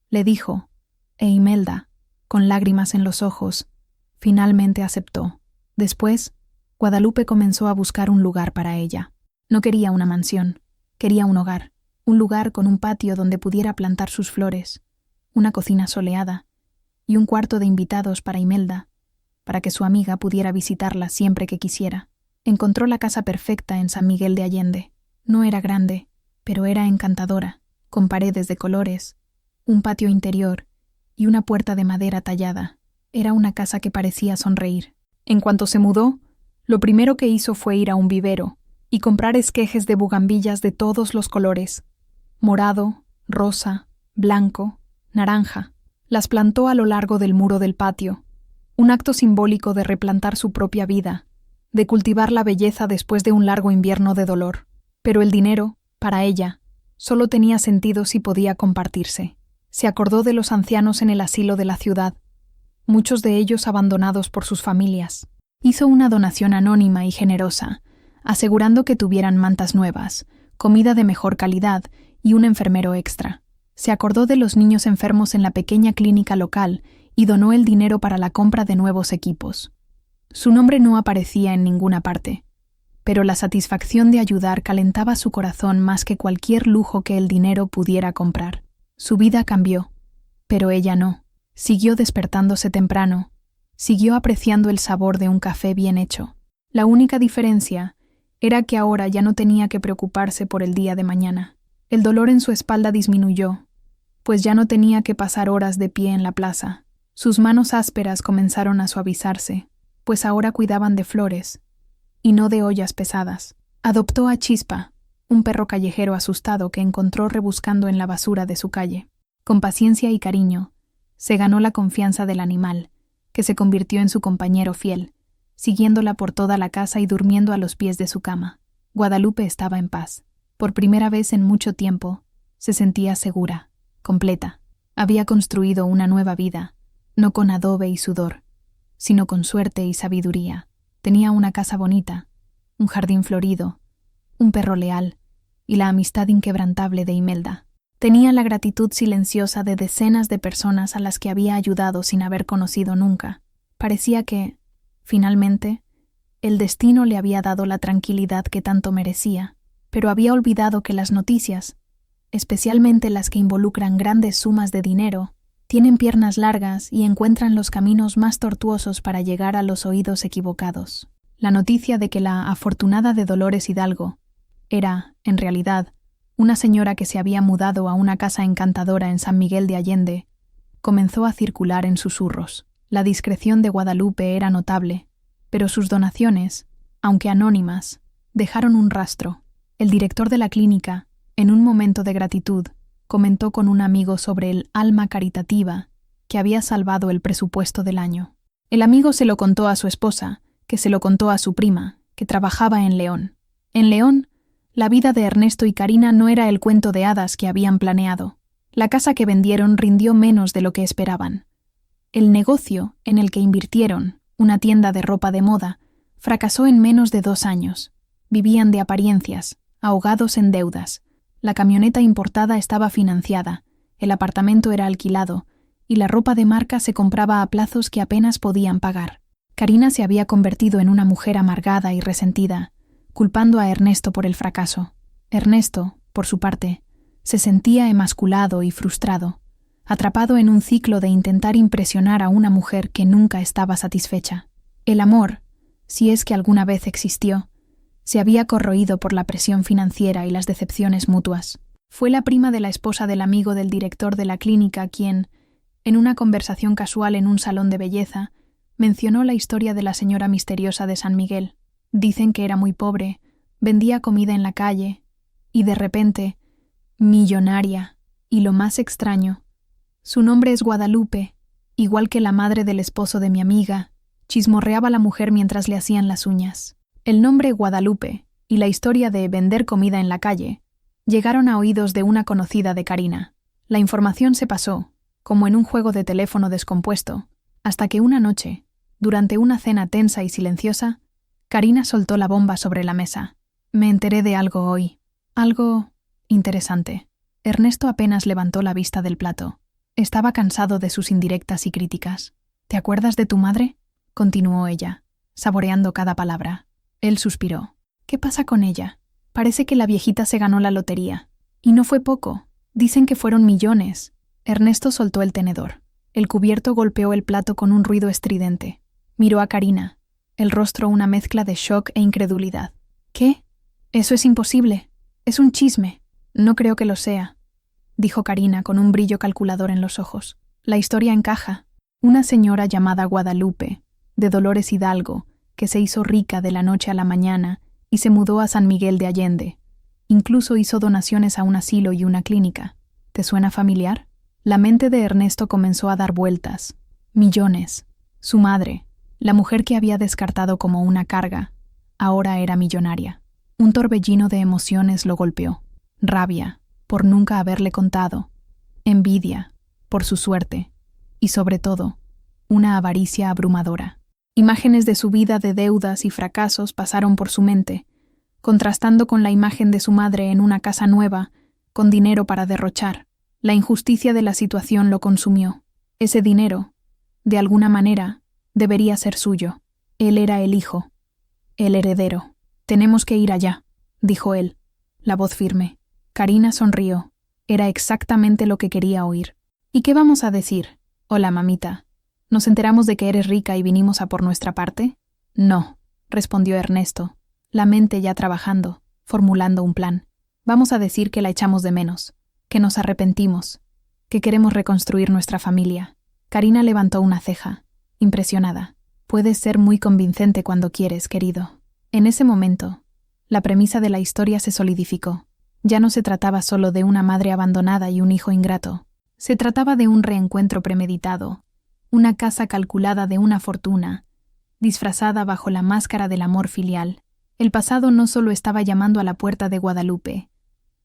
le dijo, e Imelda, con lágrimas en los ojos, finalmente aceptó. Después, Guadalupe comenzó a buscar un lugar para ella. No quería una mansión, quería un hogar, un lugar con un patio donde pudiera plantar sus flores, una cocina soleada y un cuarto de invitados para Imelda, para que su amiga pudiera visitarla siempre que quisiera. Encontró la casa perfecta en San Miguel de Allende. No era grande, pero era encantadora, con paredes de colores, un patio interior y una puerta de madera tallada. Era una casa que parecía sonreír. En cuanto se mudó, lo primero que hizo fue ir a un vivero y comprar esquejes de bugambillas de todos los colores: morado, rosa, blanco, naranja. Las plantó a lo largo del muro del patio, un acto simbólico de replantar su propia vida, de cultivar la belleza después de un largo invierno de dolor. Pero el dinero, para ella, solo tenía sentido si podía compartirse. Se acordó de los ancianos en el asilo de la ciudad, muchos de ellos abandonados por sus familias. Hizo una donación anónima y generosa, asegurando que tuvieran mantas nuevas, comida de mejor calidad y un enfermero extra. Se acordó de los niños enfermos en la pequeña clínica local y donó el dinero para la compra de nuevos equipos. Su nombre no aparecía en ninguna parte, pero la satisfacción de ayudar calentaba su corazón más que cualquier lujo que el dinero pudiera comprar. Su vida cambió, pero ella no. Siguió despertándose temprano, siguió apreciando el sabor de un café bien hecho. La única diferencia era que ahora ya no tenía que preocuparse por el día de mañana. El dolor en su espalda disminuyó, pues ya no tenía que pasar horas de pie en la plaza. Sus manos ásperas comenzaron a suavizarse, pues ahora cuidaban de flores, y no de ollas pesadas. Adoptó a Chispa, un perro callejero asustado que encontró rebuscando en la basura de su calle. Con paciencia y cariño, se ganó la confianza del animal, que se convirtió en su compañero fiel, siguiéndola por toda la casa y durmiendo a los pies de su cama. Guadalupe estaba en paz. Por primera vez en mucho tiempo, se sentía segura, completa. Había construido una nueva vida, no con adobe y sudor, sino con suerte y sabiduría. Tenía una casa bonita, un jardín florido, un perro leal y la amistad inquebrantable de Imelda. Tenía la gratitud silenciosa de decenas de personas a las que había ayudado sin haber conocido nunca. Parecía que, finalmente, el destino le había dado la tranquilidad que tanto merecía, pero había olvidado que las noticias, especialmente las que involucran grandes sumas de dinero, tienen piernas largas y encuentran los caminos más tortuosos para llegar a los oídos equivocados. La noticia de que la afortunada de Dolores Hidalgo era, en realidad, una señora que se había mudado a una casa encantadora en San Miguel de Allende, comenzó a circular en susurros. La discreción de Guadalupe era notable, pero sus donaciones, aunque anónimas, dejaron un rastro. El director de la clínica, en un momento de gratitud, comentó con un amigo sobre el alma caritativa que había salvado el presupuesto del año. El amigo se lo contó a su esposa, que se lo contó a su prima, que trabajaba en León. En León, la vida de Ernesto y Karina no era el cuento de hadas que habían planeado. La casa que vendieron rindió menos de lo que esperaban. El negocio en el que invirtieron, una tienda de ropa de moda, fracasó en menos de 2 años. Vivían de apariencias, ahogados en deudas. La camioneta importada estaba financiada, el apartamento era alquilado, y la ropa de marca se compraba a plazos que apenas podían pagar. Karina se había convertido en una mujer amargada y resentida, culpando a Ernesto por el fracaso. Ernesto, por su parte, se sentía emasculado y frustrado, atrapado en un ciclo de intentar impresionar a una mujer que nunca estaba satisfecha. El amor, si es que alguna vez existió, se había corroído por la presión financiera y las decepciones mutuas. Fue la prima de la esposa del amigo del director de la clínica quien, en una conversación casual en un salón de belleza, mencionó la historia de la señora misteriosa de San Miguel. Dicen que era muy pobre, vendía comida en la calle, y de repente, millonaria, y lo más extraño, su nombre es Guadalupe, igual que la madre del esposo de mi amiga, chismorreaba la mujer mientras le hacían las uñas. El nombre Guadalupe y la historia de vender comida en la calle llegaron a oídos de una conocida de Karina. La información se pasó, como en un juego de teléfono descompuesto, hasta que una noche, durante una cena tensa y silenciosa, Karina soltó la bomba sobre la mesa. Me enteré de algo hoy. Algo interesante. Ernesto apenas levantó la vista del plato. Estaba cansado de sus indirectas y críticas. ¿Te acuerdas de tu madre?, continuó ella, saboreando cada palabra. Él suspiró. ¿Qué pasa con ella? Parece que la viejita se ganó la lotería. Y no fue poco. Dicen que fueron millones. Ernesto soltó el tenedor. El cubierto golpeó el plato con un ruido estridente. Miró a Karina, el rostro una mezcla de shock e incredulidad. ¿Qué? Eso es imposible. Es un chisme. No creo que lo sea, dijo Karina con un brillo calculador en los ojos. La historia encaja. Una señora llamada Guadalupe, de Dolores Hidalgo, que se hizo rica de la noche a la mañana y se mudó a San Miguel de Allende. Incluso hizo donaciones a un asilo y una clínica. ¿Te suena familiar? La mente de Ernesto comenzó a dar vueltas. Millones. Su madre, la mujer que había descartado como una carga, ahora era millonaria. Un torbellino de emociones lo golpeó. Rabia, por nunca haberle contado. Envidia, por su suerte. Y sobre todo, una avaricia abrumadora. Imágenes de su vida de deudas y fracasos pasaron por su mente, contrastando con la imagen de su madre en una casa nueva, con dinero para derrochar. La injusticia de la situación lo consumió. Ese dinero, de alguna manera, debería ser suyo. Él era el hijo, el heredero. Tenemos que ir allá, dijo él, la voz firme. Karina sonrió. Era exactamente lo que quería oír. ¿Y qué vamos a decir? Hola, mamita. ¿Nos enteramos de que eres rica y vinimos a por nuestra parte? No, respondió Ernesto, la mente ya trabajando, formulando un plan. Vamos a decir que la echamos de menos, que nos arrepentimos, que queremos reconstruir nuestra familia. Karina levantó una ceja, impresionada. Puedes ser muy convincente cuando quieres, querido. En ese momento, la premisa de la historia se solidificó. Ya no se trataba solo de una madre abandonada y un hijo ingrato. Se trataba de un reencuentro premeditado, una casa calculada de una fortuna, disfrazada bajo la máscara del amor filial. El pasado no solo estaba llamando a la puerta de Guadalupe,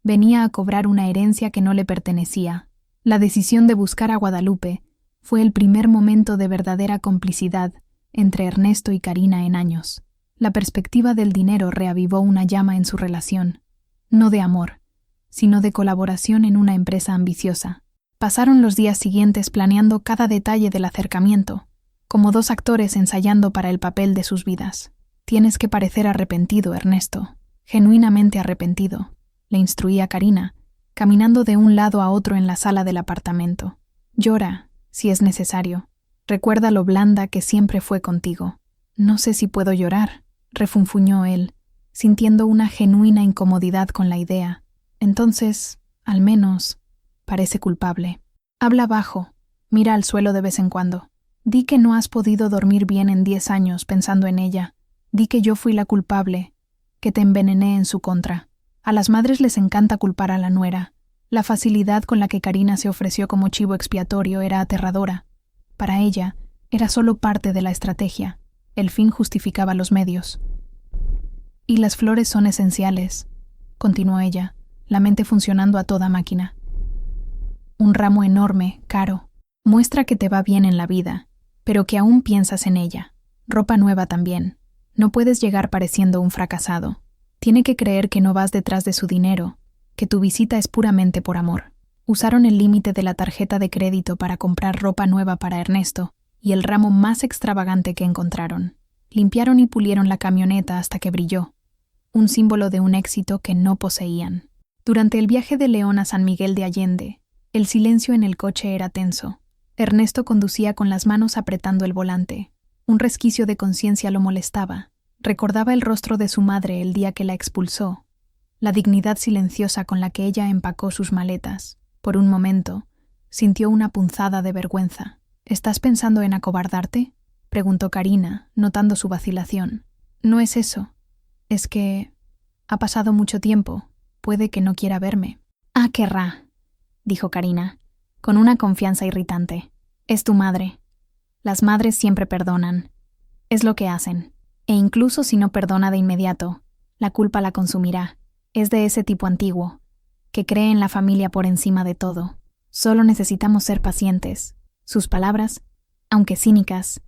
venía a cobrar una herencia que no le pertenecía. La decisión de buscar a Guadalupe fue el primer momento de verdadera complicidad entre Ernesto y Karina en años. La perspectiva del dinero reavivó una llama en su relación, no de amor, sino de colaboración en una empresa ambiciosa. Pasaron los días siguientes planeando cada detalle del acercamiento, como dos actores ensayando para el papel de sus vidas. Tienes que parecer arrepentido, Ernesto, genuinamente arrepentido, le instruía Karina, caminando de un lado a otro en la sala del apartamento. Llora, si es necesario. Recuerda lo blanda que siempre fue contigo. No sé si puedo llorar, refunfuñó él, sintiendo una genuina incomodidad con la idea. Entonces, al menos, parece culpable. Habla bajo, Mira al suelo de vez en cuando. Di que no has podido dormir bien en 10 años pensando en ella. Di que yo fui la culpable, que te envenené en su contra. A las madres les encanta culpar a la nuera. La facilidad con la que Karina se ofreció como chivo expiatorio era aterradora. Para ella, era solo parte de la estrategia. El fin justificaba los medios. Y las flores son esenciales, continuó ella, la mente funcionando a toda máquina. Un ramo enorme, caro, muestra que te va bien en la vida, pero que aún piensas en ella. Ropa nueva también. No puedes llegar pareciendo un fracasado. Tiene que creer que no vas detrás de su dinero, que tu visita es puramente por amor. Usaron el límite de la tarjeta de crédito para comprar ropa nueva para Ernesto y el ramo más extravagante que encontraron. Limpiaron y pulieron la camioneta hasta que brilló, un símbolo de un éxito que no poseían. Durante el viaje de León a San Miguel de Allende, el silencio en el coche era tenso. Ernesto conducía con las manos apretando el volante. Un resquicio de conciencia lo molestaba. Recordaba el rostro de su madre el día que la expulsó, la dignidad silenciosa con la que ella empacó sus maletas. Por un momento, sintió una punzada de vergüenza. ¿Estás pensando en acobardarte?, preguntó Karina, notando su vacilación. No es eso. Es que ha pasado mucho tiempo. Puede que no quiera verme. Ah, querrá, dijo Karina, con una confianza irritante. Es tu madre. Las madres siempre perdonan. Es lo que hacen. E incluso si no perdona de inmediato, la culpa la consumirá. Es de ese tipo antiguo, que cree en la familia por encima de todo. Solo necesitamos ser pacientes. Sus palabras, aunque cínicas,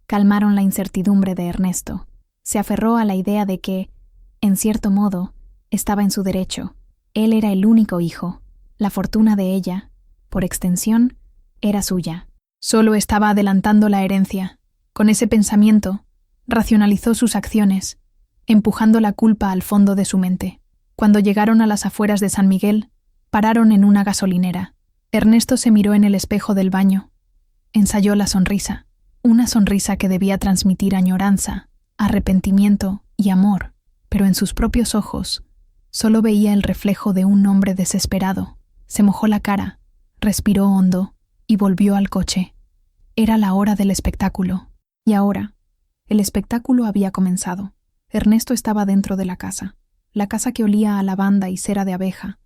calmaron la incertidumbre de Ernesto. Se aferró a la idea de que, en cierto modo, estaba en su derecho. Él era el único hijo. La fortuna de ella, por extensión, era suya. Solo estaba adelantando la herencia. Con ese pensamiento, racionalizó sus acciones, empujando la culpa al fondo de su mente. Cuando llegaron a las afueras de San Miguel, pararon en una gasolinera. Ernesto se miró en el espejo del baño. Ensayó la sonrisa, una sonrisa que debía transmitir añoranza, arrepentimiento y amor, pero en sus propios ojos solo veía el reflejo de un hombre desesperado. Se mojó la cara, respiró hondo y volvió al coche. Era la hora del espectáculo, y ahora, el espectáculo había comenzado. Ernesto estaba dentro de la casa que olía a lavanda y cera de abeja,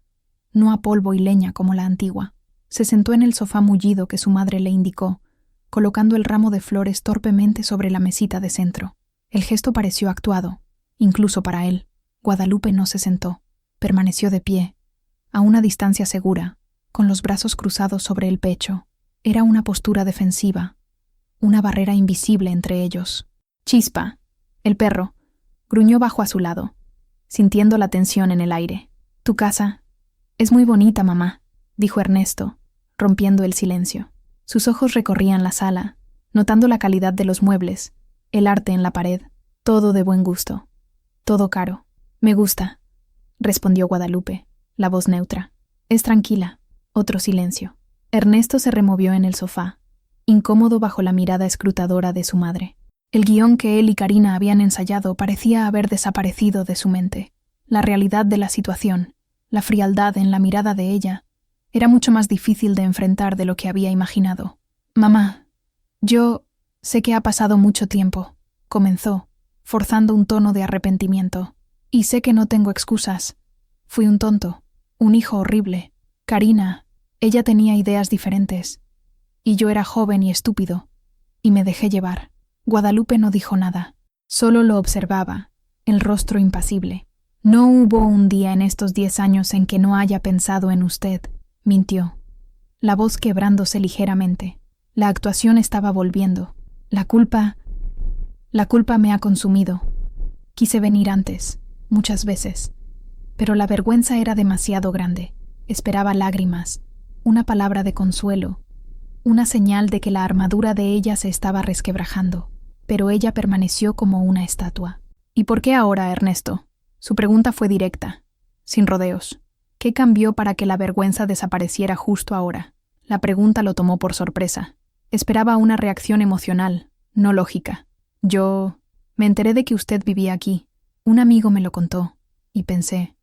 no a polvo y leña como la antigua. Se sentó en el sofá mullido que su madre le indicó, colocando el ramo de flores torpemente sobre la mesita de centro. El gesto pareció actuado, incluso para él. Guadalupe no se sentó, permaneció de pie, a una distancia segura, con los brazos cruzados sobre el pecho. Era una postura defensiva, una barrera invisible entre ellos. Chispa, el perro, gruñó bajo a su lado, sintiendo la tensión en el aire. Tu casa es muy bonita, mamá, dijo Ernesto, rompiendo el silencio. Sus ojos recorrían la sala, notando la calidad de los muebles, el arte en la pared, todo de buen gusto, todo caro. Me gusta, respondió Guadalupe, la voz neutra. Es tranquila. Otro silencio. Ernesto se removió en el sofá, incómodo bajo la mirada escrutadora de su madre. El guión que él y Karina habían ensayado parecía haber desaparecido de su mente. La realidad de la situación, la frialdad en la mirada de ella, era mucho más difícil de enfrentar de lo que había imaginado. Mamá, yo sé que ha pasado mucho tiempo, comenzó, forzando un tono de arrepentimiento. Y sé que no tengo excusas. Fui un tonto, un hijo horrible. Karina, ella tenía ideas diferentes. Y yo era joven y estúpido, y me dejé llevar. Guadalupe no dijo nada, solo lo observaba, el rostro impasible. No hubo un día en estos 10 años en que no haya pensado en usted, mintió, la voz quebrándose ligeramente. La actuación estaba volviendo. La culpa me ha consumido. Quise venir antes, muchas veces, pero la vergüenza era demasiado grande. Esperaba lágrimas, una palabra de consuelo, una señal de que la armadura de ella se estaba resquebrajando, pero ella permaneció como una estatua. ¿Y por qué ahora, Ernesto? Su pregunta fue directa, sin rodeos. ¿Qué cambió para que la vergüenza desapareciera justo ahora? La pregunta lo tomó por sorpresa. Esperaba una reacción emocional, no lógica. Me enteré de que usted vivía aquí. Un amigo me lo contó, y pensé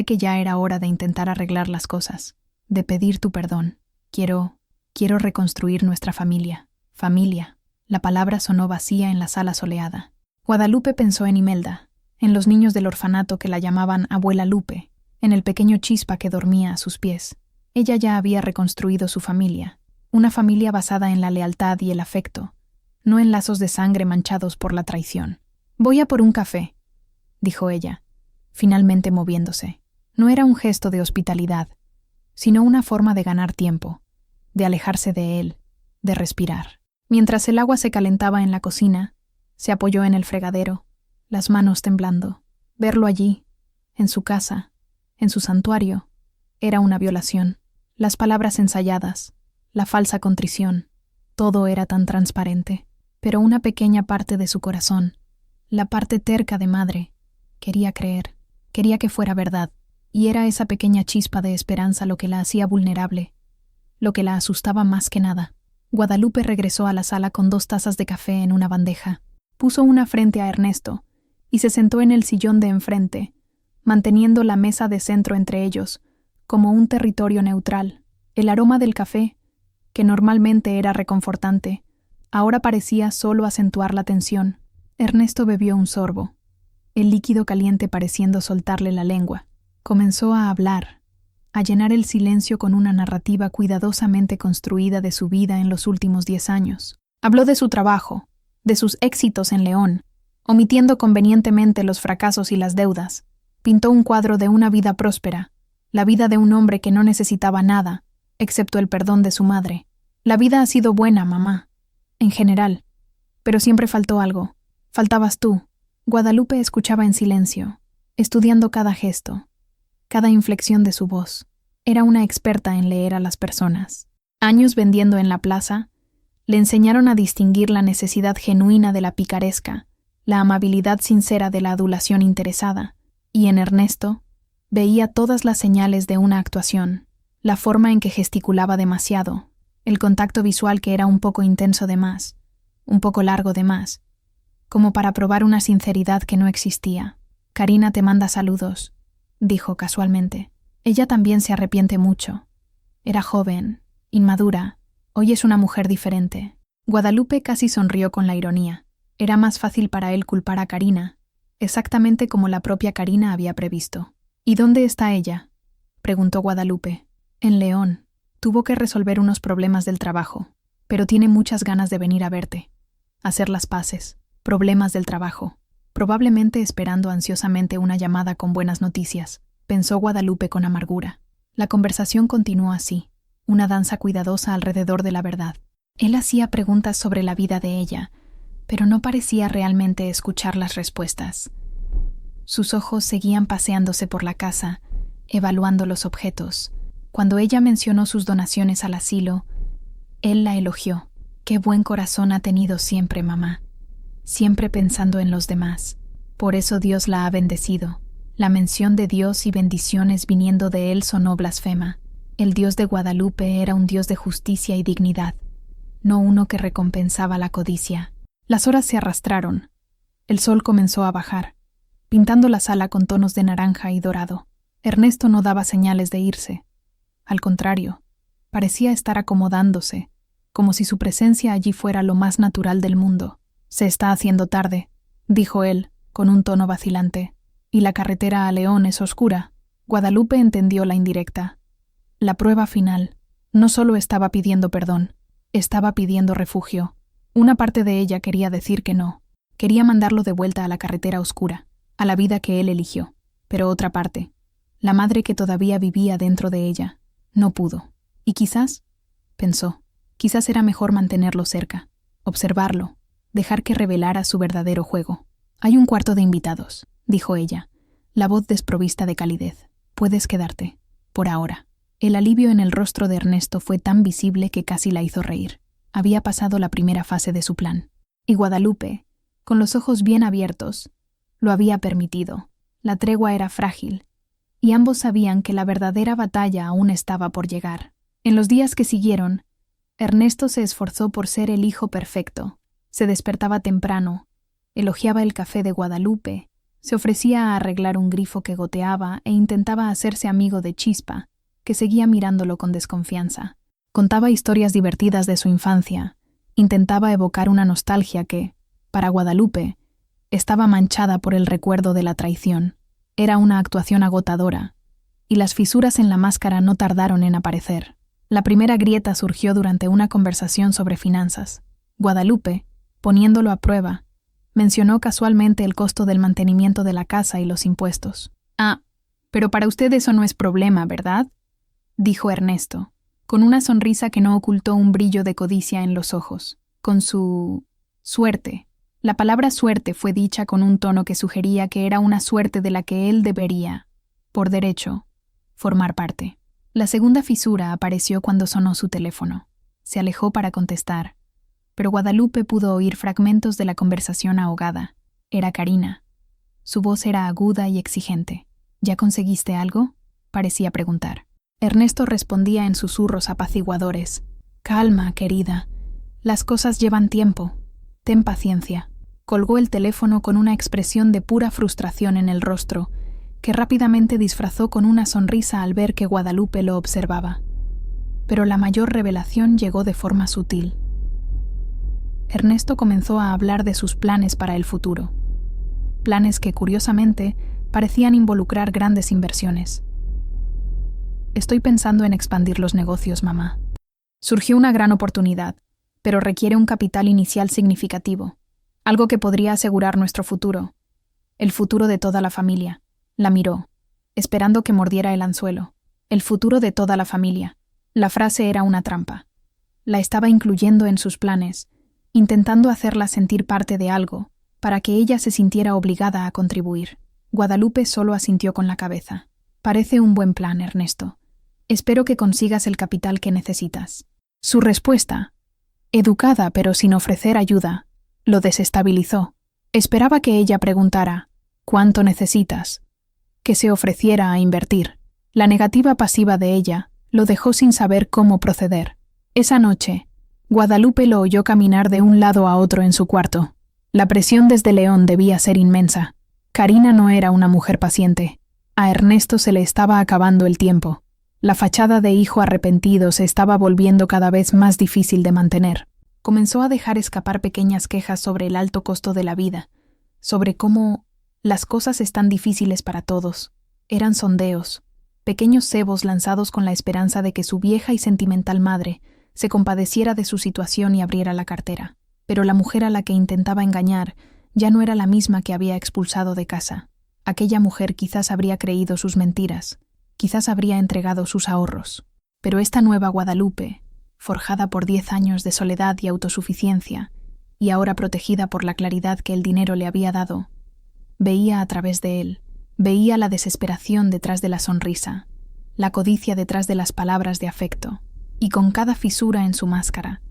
que ya era hora de intentar arreglar las cosas, de pedir tu perdón. Quiero Quiero reconstruir nuestra familia. Familia. La palabra sonó vacía en la sala soleada. Guadalupe pensó en Imelda, en los niños del orfanato que la llamaban Abuela Lupe, en el pequeño Chispa que dormía a sus pies. Ella ya había reconstruido su familia, una familia basada en la lealtad y el afecto, no en lazos de sangre manchados por la traición. «Voy a por un café», dijo ella, finalmente moviéndose. No era un gesto de hospitalidad, sino una forma de ganar tiempo, de alejarse de él, de respirar. Mientras el agua se calentaba en la cocina, se apoyó en el fregadero, las manos temblando. Verlo allí, en su casa, en su santuario, era una violación. Las palabras ensayadas, la falsa contrición, todo era tan transparente. Pero una pequeña parte de su corazón, la parte terca de madre, quería creer, quería que fuera verdad, y era esa pequeña chispa de esperanza lo que la hacía vulnerable, lo que la asustaba más que nada. Guadalupe regresó a la sala con 2 tazas de café en una bandeja. Puso una frente a Ernesto y se sentó en el sillón de enfrente, manteniendo la mesa de centro entre ellos, como un territorio neutral. El aroma del café, que normalmente era reconfortante, ahora parecía solo acentuar la tensión. Ernesto bebió un sorbo, el líquido caliente pareciendo soltarle la lengua. Comenzó a hablar, a llenar el silencio con una narrativa cuidadosamente construida de su vida en los últimos 10 años. Habló de su trabajo, de sus éxitos en León, omitiendo convenientemente los fracasos y las deudas. Pintó un cuadro de una vida próspera, la vida de un hombre que no necesitaba nada, excepto el perdón de su madre. La vida ha sido buena, mamá, en general, pero siempre faltó algo. Faltabas tú. Guadalupe escuchaba en silencio, estudiando cada gesto, cada inflexión de su voz. Era una experta en leer a las personas. Años vendiendo en la plaza le enseñaron a distinguir la necesidad genuina de la picaresca, la amabilidad sincera de la adulación interesada, y en Ernesto veía todas las señales de una actuación, la forma en que gesticulaba demasiado, el contacto visual que era un poco intenso de más, un poco largo de más, como para probar una sinceridad que no existía. «Karina te manda saludos», dijo casualmente. «Ella también se arrepiente mucho. Era joven, inmadura. Hoy es una mujer diferente». Guadalupe casi sonrió con la ironía. Era más fácil para él culpar a Karina, exactamente como la propia Karina había previsto. «¿Y dónde está ella?», preguntó Guadalupe. «En León. Tuvo que resolver unos problemas del trabajo, pero tiene muchas ganas de venir a verte, hacer las paces». Problemas del trabajo, probablemente esperando ansiosamente una llamada con buenas noticias, pensó Guadalupe con amargura. La conversación continuó así, una danza cuidadosa alrededor de la verdad. Él hacía preguntas sobre la vida de ella, pero no parecía realmente escuchar las respuestas. Sus ojos seguían paseándose por la casa, evaluando los objetos. Cuando ella mencionó sus donaciones al asilo, él la elogió. «Qué buen corazón ha tenido siempre, mamá. Siempre pensando en los demás. Por eso Dios la ha bendecido». La mención de Dios y bendiciones viniendo de él sonó blasfema. El Dios de Guadalupe era un Dios de justicia y dignidad, no uno que recompensaba la codicia. Las horas se arrastraron. El sol comenzó a bajar, pintando la sala con tonos de naranja y dorado. Ernesto no daba señales de irse. Al contrario, parecía estar acomodándose, como si su presencia allí fuera lo más natural del mundo. «Se está haciendo tarde», dijo él, con un tono vacilante. «Y la carretera a León es oscura». Guadalupe entendió la indirecta. La prueba final. No solo estaba pidiendo perdón, estaba pidiendo refugio. Una parte de ella quería decir que no. Quería mandarlo de vuelta a la carretera oscura, a la vida que él eligió. Pero otra parte, la madre que todavía vivía dentro de ella, no pudo. Y quizás, pensó, quizás era mejor mantenerlo cerca, observarlo, dejar que revelara su verdadero juego. «Hay un cuarto de invitados», dijo ella, la voz desprovista de calidez. «Puedes quedarte, por ahora». El alivio en el rostro de Ernesto fue tan visible que casi la hizo reír. Había pasado la primera fase de su plan. Y Guadalupe, con los ojos bien abiertos, lo había permitido. La tregua era frágil, y ambos sabían que la verdadera batalla aún estaba por llegar. En los días que siguieron, Ernesto se esforzó por ser el hijo perfecto. Se despertaba temprano, elogiaba el café de Guadalupe, se ofrecía a arreglar un grifo que goteaba e intentaba hacerse amigo de Chispa, que seguía mirándolo con desconfianza. Contaba historias divertidas de su infancia, intentaba evocar una nostalgia que, para Guadalupe, estaba manchada por el recuerdo de la traición. Era una actuación agotadora, y las fisuras en la máscara no tardaron en aparecer. La primera grieta surgió durante una conversación sobre finanzas. Guadalupe, poniéndolo a prueba, mencionó casualmente el costo del mantenimiento de la casa y los impuestos. «Ah, pero para usted eso no es problema, ¿verdad?», dijo Ernesto, con una sonrisa que no ocultó un brillo de codicia en los ojos. Con su suerte. La palabra suerte fue dicha con un tono que sugería que era una suerte de la que él debería, por derecho, formar parte. La segunda fisura apareció cuando sonó su teléfono. Se alejó para contestar, pero Guadalupe pudo oír fragmentos de la conversación ahogada. Era Karina. Su voz era aguda y exigente. «¿Ya conseguiste algo?», parecía preguntar. Ernesto respondía en susurros apaciguadores. «Calma, querida. Las cosas llevan tiempo. Ten paciencia». Colgó el teléfono con una expresión de pura frustración en el rostro, que rápidamente disfrazó con una sonrisa al ver que Guadalupe lo observaba. Pero la mayor revelación llegó de forma sutil. Ernesto comenzó a hablar de sus planes para el futuro. Planes que, curiosamente, parecían involucrar grandes inversiones. «Estoy pensando en expandir los negocios, mamá. Surgió una gran oportunidad, pero requiere un capital inicial significativo, algo que podría asegurar nuestro futuro, el futuro de toda la familia». La miró, esperando que mordiera el anzuelo. El futuro de toda la familia. La frase era una trampa. La estaba incluyendo en sus planes, intentando hacerla sentir parte de algo, para que ella se sintiera obligada a contribuir. Guadalupe solo asintió con la cabeza. «Parece un buen plan, Ernesto. Espero que consigas el capital que necesitas». Su respuesta, educada pero sin ofrecer ayuda, lo desestabilizó. Esperaba que ella preguntara «¿Cuánto necesitas?», que se ofreciera a invertir. La negativa pasiva de ella lo dejó sin saber cómo proceder. Esa noche, Guadalupe lo oyó caminar de un lado a otro en su cuarto. La presión desde León debía ser inmensa. Karina no era una mujer paciente. A Ernesto se le estaba acabando el tiempo. La fachada de hijo arrepentido se estaba volviendo cada vez más difícil de mantener. Comenzó a dejar escapar pequeñas quejas sobre el alto costo de la vida, sobre cómo las cosas están difíciles para todos. Eran sondeos, pequeños cebos lanzados con la esperanza de que su vieja y sentimental madre se compadeciera de su situación y abriera la cartera. Pero la mujer a la que intentaba engañar ya no era la misma que había expulsado de casa. Aquella mujer quizás habría creído sus mentiras, quizás habría entregado sus ahorros. Pero esta nueva Guadalupe, forjada por 10 años de soledad y autosuficiencia, y ahora protegida por la claridad que el dinero le había dado, veía a través de él, veía la desesperación detrás de la sonrisa, la codicia detrás de las palabras de afecto, y con cada fisura en su máscara,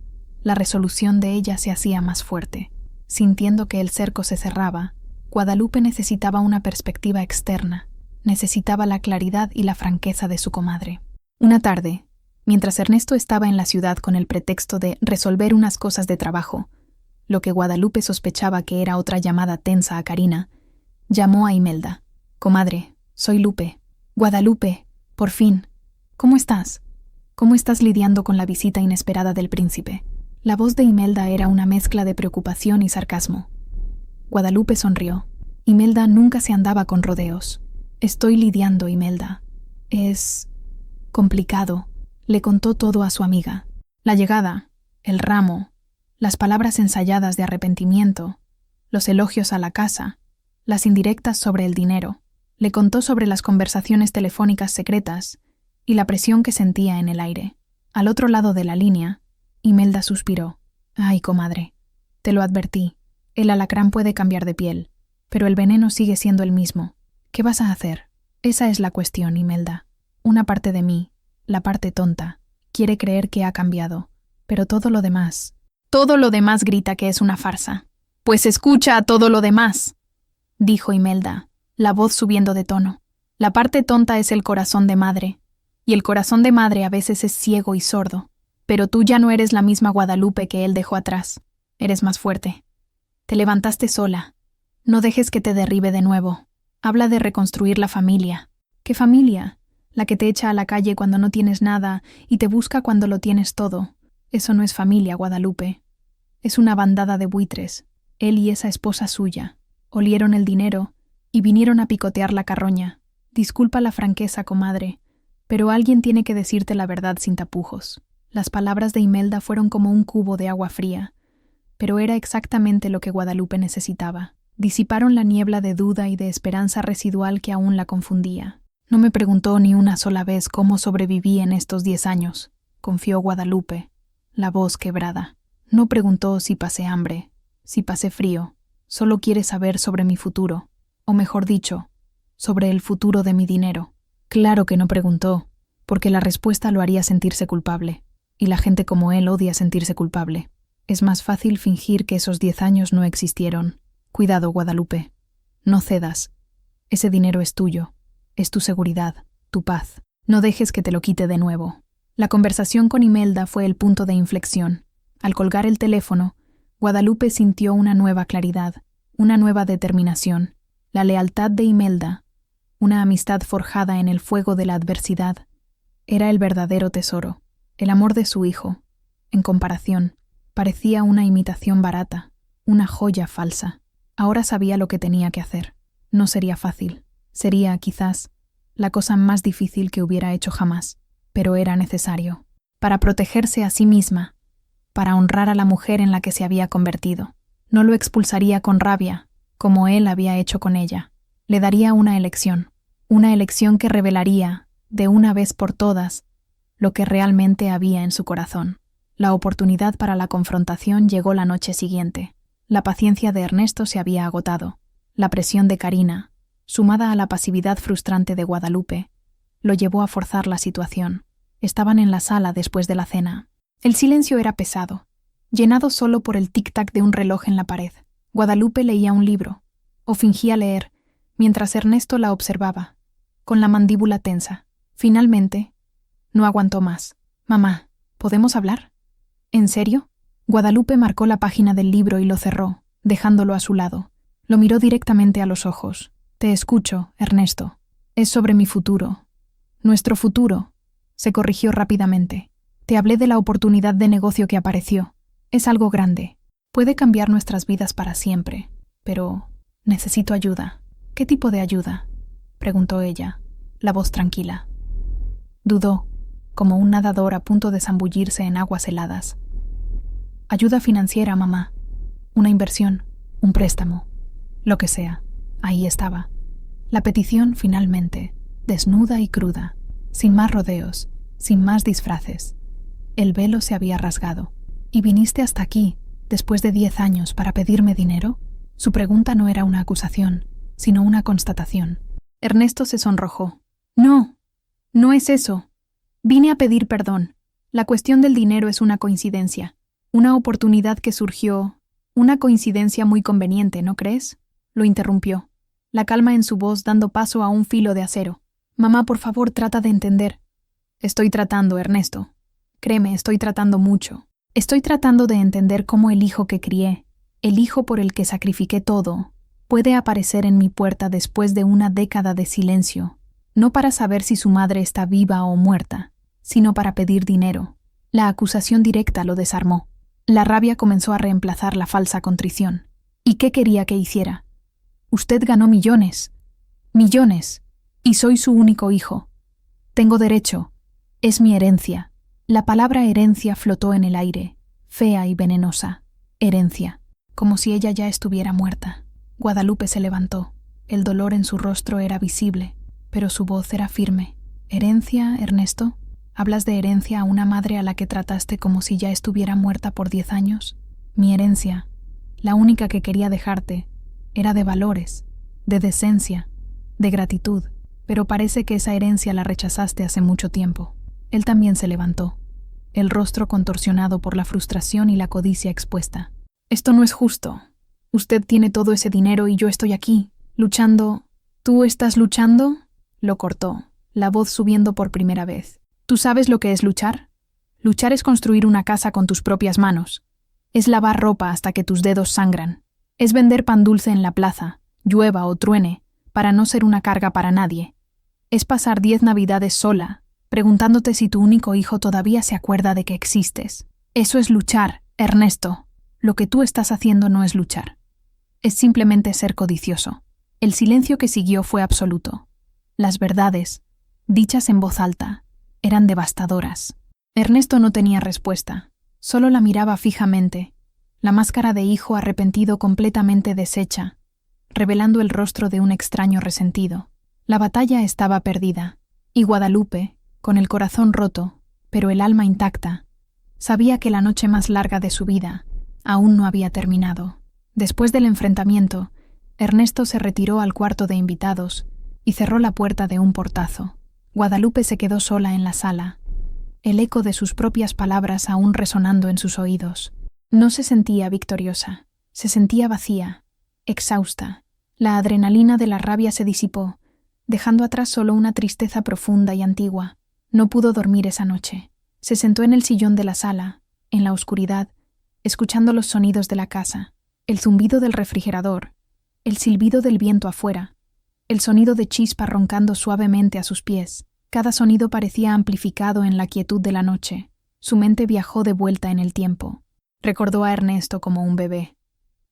la resolución de ella se hacía más fuerte. Sintiendo que el cerco se cerraba, Guadalupe necesitaba una perspectiva externa, necesitaba la claridad y la franqueza de su comadre. Una tarde, mientras Ernesto estaba en la ciudad con el pretexto de resolver unas cosas de trabajo, lo que Guadalupe sospechaba que era otra llamada tensa a Karina, llamó a Imelda. «Comadre, soy Lupe». «Guadalupe, por fin. ¿Cómo estás? ¿Cómo estás lidiando con la visita inesperada del príncipe?». La voz de Imelda era una mezcla de preocupación y sarcasmo. Guadalupe sonrió. Imelda nunca se andaba con rodeos. «Estoy lidiando, Imelda. Es complicado», le contó todo a su amiga. La llegada, el ramo, las palabras ensayadas de arrepentimiento, los elogios a la casa, las indirectas sobre el dinero. Le contó sobre las conversaciones telefónicas secretas y la presión que sentía en el aire. Al otro lado de la línea, Imelda suspiró. «Ay, comadre, te lo advertí. El alacrán puede cambiar de piel, pero el veneno sigue siendo el mismo. ¿Qué vas a hacer?». «Esa es la cuestión, Imelda. Una parte de mí, la parte tonta, quiere creer que ha cambiado, pero todo lo demás grita que es una farsa». «Pues escucha a todo lo demás», dijo Imelda, la voz subiendo de tono. «La parte tonta es el corazón de madre, y el corazón de madre a veces es ciego y sordo. Pero tú ya no eres la misma Guadalupe que él dejó atrás. Eres más fuerte. Te levantaste sola. No dejes que te derribe de nuevo. Habla de reconstruir la familia». «¿Qué familia?». la que te echa a la calle cuando no tienes nada y te busca cuando lo tienes todo. Eso no es familia, Guadalupe. Es una bandada de buitres. Él y esa esposa suya. Olieron el dinero y vinieron a picotear la carroña. Disculpa la franqueza, comadre, pero alguien tiene que decirte la verdad sin tapujos. Las palabras de Imelda fueron como un cubo de agua fría, pero era exactamente lo que Guadalupe necesitaba. Disiparon la niebla de duda y de esperanza residual que aún la confundía. No me preguntó ni una sola vez cómo sobreviví en estos 10 años, confió Guadalupe, la voz quebrada. No preguntó si pasé hambre, si pasé frío. Solo quiere saber sobre mi futuro, o mejor dicho, sobre el futuro de mi dinero. Claro que no preguntó, porque la respuesta lo haría sentirse culpable, y la gente como él odia sentirse culpable. Es más fácil fingir que esos 10 años no existieron. Cuidado, Guadalupe. No cedas. Ese dinero es tuyo. Es tu seguridad, tu paz. No dejes que te lo quite de nuevo. La conversación con Imelda fue el punto de inflexión. Al colgar el teléfono, Guadalupe sintió una nueva claridad, una nueva determinación. La lealtad de Imelda, una amistad forjada en el fuego de la adversidad, era el verdadero tesoro. El amor de su hijo, en comparación, parecía una imitación barata, una joya falsa. Ahora sabía lo que tenía que hacer. No sería fácil. Sería, quizás, la cosa más difícil que hubiera hecho jamás, pero era necesario. Para protegerse a sí misma, para honrar a la mujer en la que se había convertido. No lo expulsaría con rabia, como él había hecho con ella. Le daría una elección que revelaría, de una vez por todas, lo que realmente había en su corazón. La oportunidad para la confrontación llegó la noche siguiente. La paciencia de Ernesto se había agotado. La presión de Karina, sumada a la pasividad frustrante de Guadalupe, lo llevó a forzar la situación. Estaban en la sala después de la cena. El silencio era pesado, llenado solo por el tic-tac de un reloj en la pared. Guadalupe leía un libro, o fingía leer, mientras Ernesto la observaba, con la mandíbula tensa. Finalmente, no aguantó más. «Mamá, ¿podemos hablar?» «¿En serio?» Guadalupe marcó la página del libro y lo cerró, dejándolo a su lado. Lo miró directamente a los ojos. «Te escucho, Ernesto. Es sobre mi futuro. Nuestro futuro», se corrigió rápidamente. «Te hablé de la oportunidad de negocio que apareció. Es algo grande. Puede cambiar nuestras vidas para siempre. Pero necesito ayuda». «¿Qué tipo de ayuda?», preguntó ella, la voz tranquila. Dudó, como un nadador a punto de zambullirse en aguas heladas. «Ayuda financiera, mamá. Una inversión, un préstamo. Lo que sea». Ahí estaba. La petición, finalmente, desnuda y cruda, sin más rodeos, sin más disfraces. El velo se había rasgado. «¿Y viniste hasta aquí, después de 10 años, para pedirme dinero?» Su pregunta no era una acusación, sino una constatación. Ernesto se sonrojó. «No, no es eso. Vine a pedir perdón. La cuestión del dinero es una coincidencia. Una oportunidad que surgió. Una coincidencia muy conveniente, ¿no crees?», lo interrumpió, la calma en su voz dando paso a un filo de acero. «Mamá, por favor, trata de entender». «Estoy tratando, Ernesto. Créeme, estoy tratando mucho. Estoy tratando de entender cómo el hijo que crié, el hijo por el que sacrifiqué todo, puede aparecer en mi puerta después de una década de silencio, no para saber si su madre está viva o muerta, sino para pedir dinero». La acusación directa lo desarmó. La rabia comenzó a reemplazar la falsa contrición. ¿Y qué quería que hiciera? «Usted ganó millones. Millones. Y soy su único hijo. Tengo derecho. Es mi herencia». La palabra herencia flotó en el aire, fea y venenosa. Herencia. Como si ella ya estuviera muerta. Guadalupe se levantó. El dolor en su rostro era visible, pero su voz era firme. «¿Herencia, Ernesto? ¿Hablas de herencia a una madre a la que trataste como si ya estuviera muerta por 10 años? Mi herencia, la única que quería dejarte, era de valores, de decencia, de gratitud, pero parece que esa herencia la rechazaste hace mucho tiempo». Él también se levantó, el rostro contorsionado por la frustración y la codicia expuesta. «Esto no es justo. Usted tiene todo ese dinero y yo estoy aquí, luchando». «¿Tú estás luchando?», lo cortó, la voz subiendo por primera vez. «¿Tú sabes lo que es luchar? Luchar es construir una casa con tus propias manos. Es lavar ropa hasta que tus dedos sangran. Es vender pan dulce en la plaza, llueva o truene, para no ser una carga para nadie. Es pasar 10 navidades sola, preguntándote si tu único hijo todavía se acuerda de que existes. Eso es luchar, Ernesto. Lo que tú estás haciendo no es luchar. Es simplemente ser codicioso. El silencio que siguió fue absoluto. Las verdades, dichas en voz alta, eran devastadoras. Ernesto no tenía respuesta. Solo la miraba fijamente, la máscara de hijo arrepentido completamente deshecha, revelando el rostro de un extraño resentido. La batalla estaba perdida, y Guadalupe, con el corazón roto, pero el alma intacta, sabía que la noche más larga de su vida aún no había terminado. Después del enfrentamiento, Ernesto se retiró al cuarto de invitados y cerró la puerta de un portazo. Guadalupe se quedó sola en la sala, el eco de sus propias palabras aún resonando en sus oídos. No se sentía victoriosa, se sentía vacía, exhausta. La adrenalina de la rabia se disipó, dejando atrás solo una tristeza profunda y antigua. No pudo dormir esa noche. Se sentó en el sillón de la sala, en la oscuridad, escuchando los sonidos de la casa, el zumbido del refrigerador, el silbido del viento afuera, el sonido de chispa roncando suavemente a sus pies. Cada sonido parecía amplificado en la quietud de la noche. Su mente viajó de vuelta en el tiempo. Recordó a Ernesto como un bebé,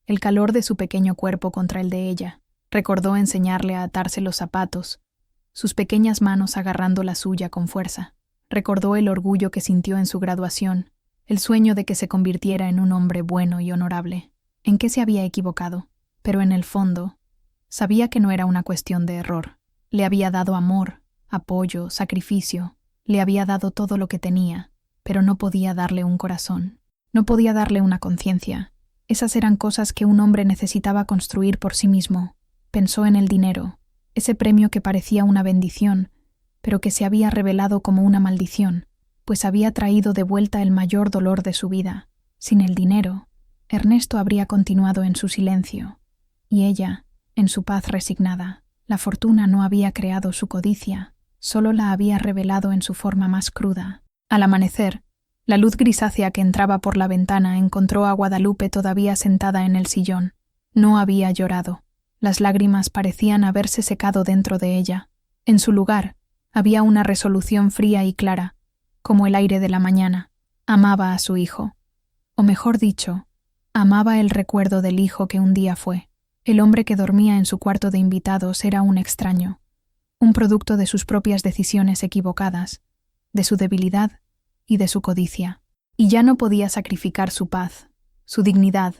el calor de su pequeño cuerpo contra el de ella. Recordó enseñarle a atarse los zapatos, sus pequeñas manos agarrando la suya con fuerza. Recordó el orgullo que sintió en su graduación, el sueño de que se convirtiera en un hombre bueno y honorable. ¿En qué se había equivocado? Pero en el fondo, sabía que no era una cuestión de error. Le había dado amor, apoyo, sacrificio. Le había dado todo lo que tenía, pero no podía darle un corazón. No podía darle una conciencia. Esas eran cosas que un hombre necesitaba construir por sí mismo. Pensó en el dinero, ese premio que parecía una bendición, pero que se había revelado como una maldición, pues había traído de vuelta el mayor dolor de su vida. Sin el dinero, Ernesto habría continuado en su silencio, y ella, en su paz resignada. La fortuna no había creado su codicia, solo la había revelado en su forma más cruda. Al amanecer, la luz grisácea que entraba por la ventana encontró a Guadalupe todavía sentada en el sillón. No había llorado. Las lágrimas parecían haberse secado dentro de ella. En su lugar, había una resolución fría y clara, como el aire de la mañana. Amaba a su hijo. O mejor dicho, amaba el recuerdo del hijo que un día fue. El hombre que dormía en su cuarto de invitados era un extraño, un producto de sus propias decisiones equivocadas, de su debilidad y de su codicia. Y ya no podía sacrificar su paz, su dignidad,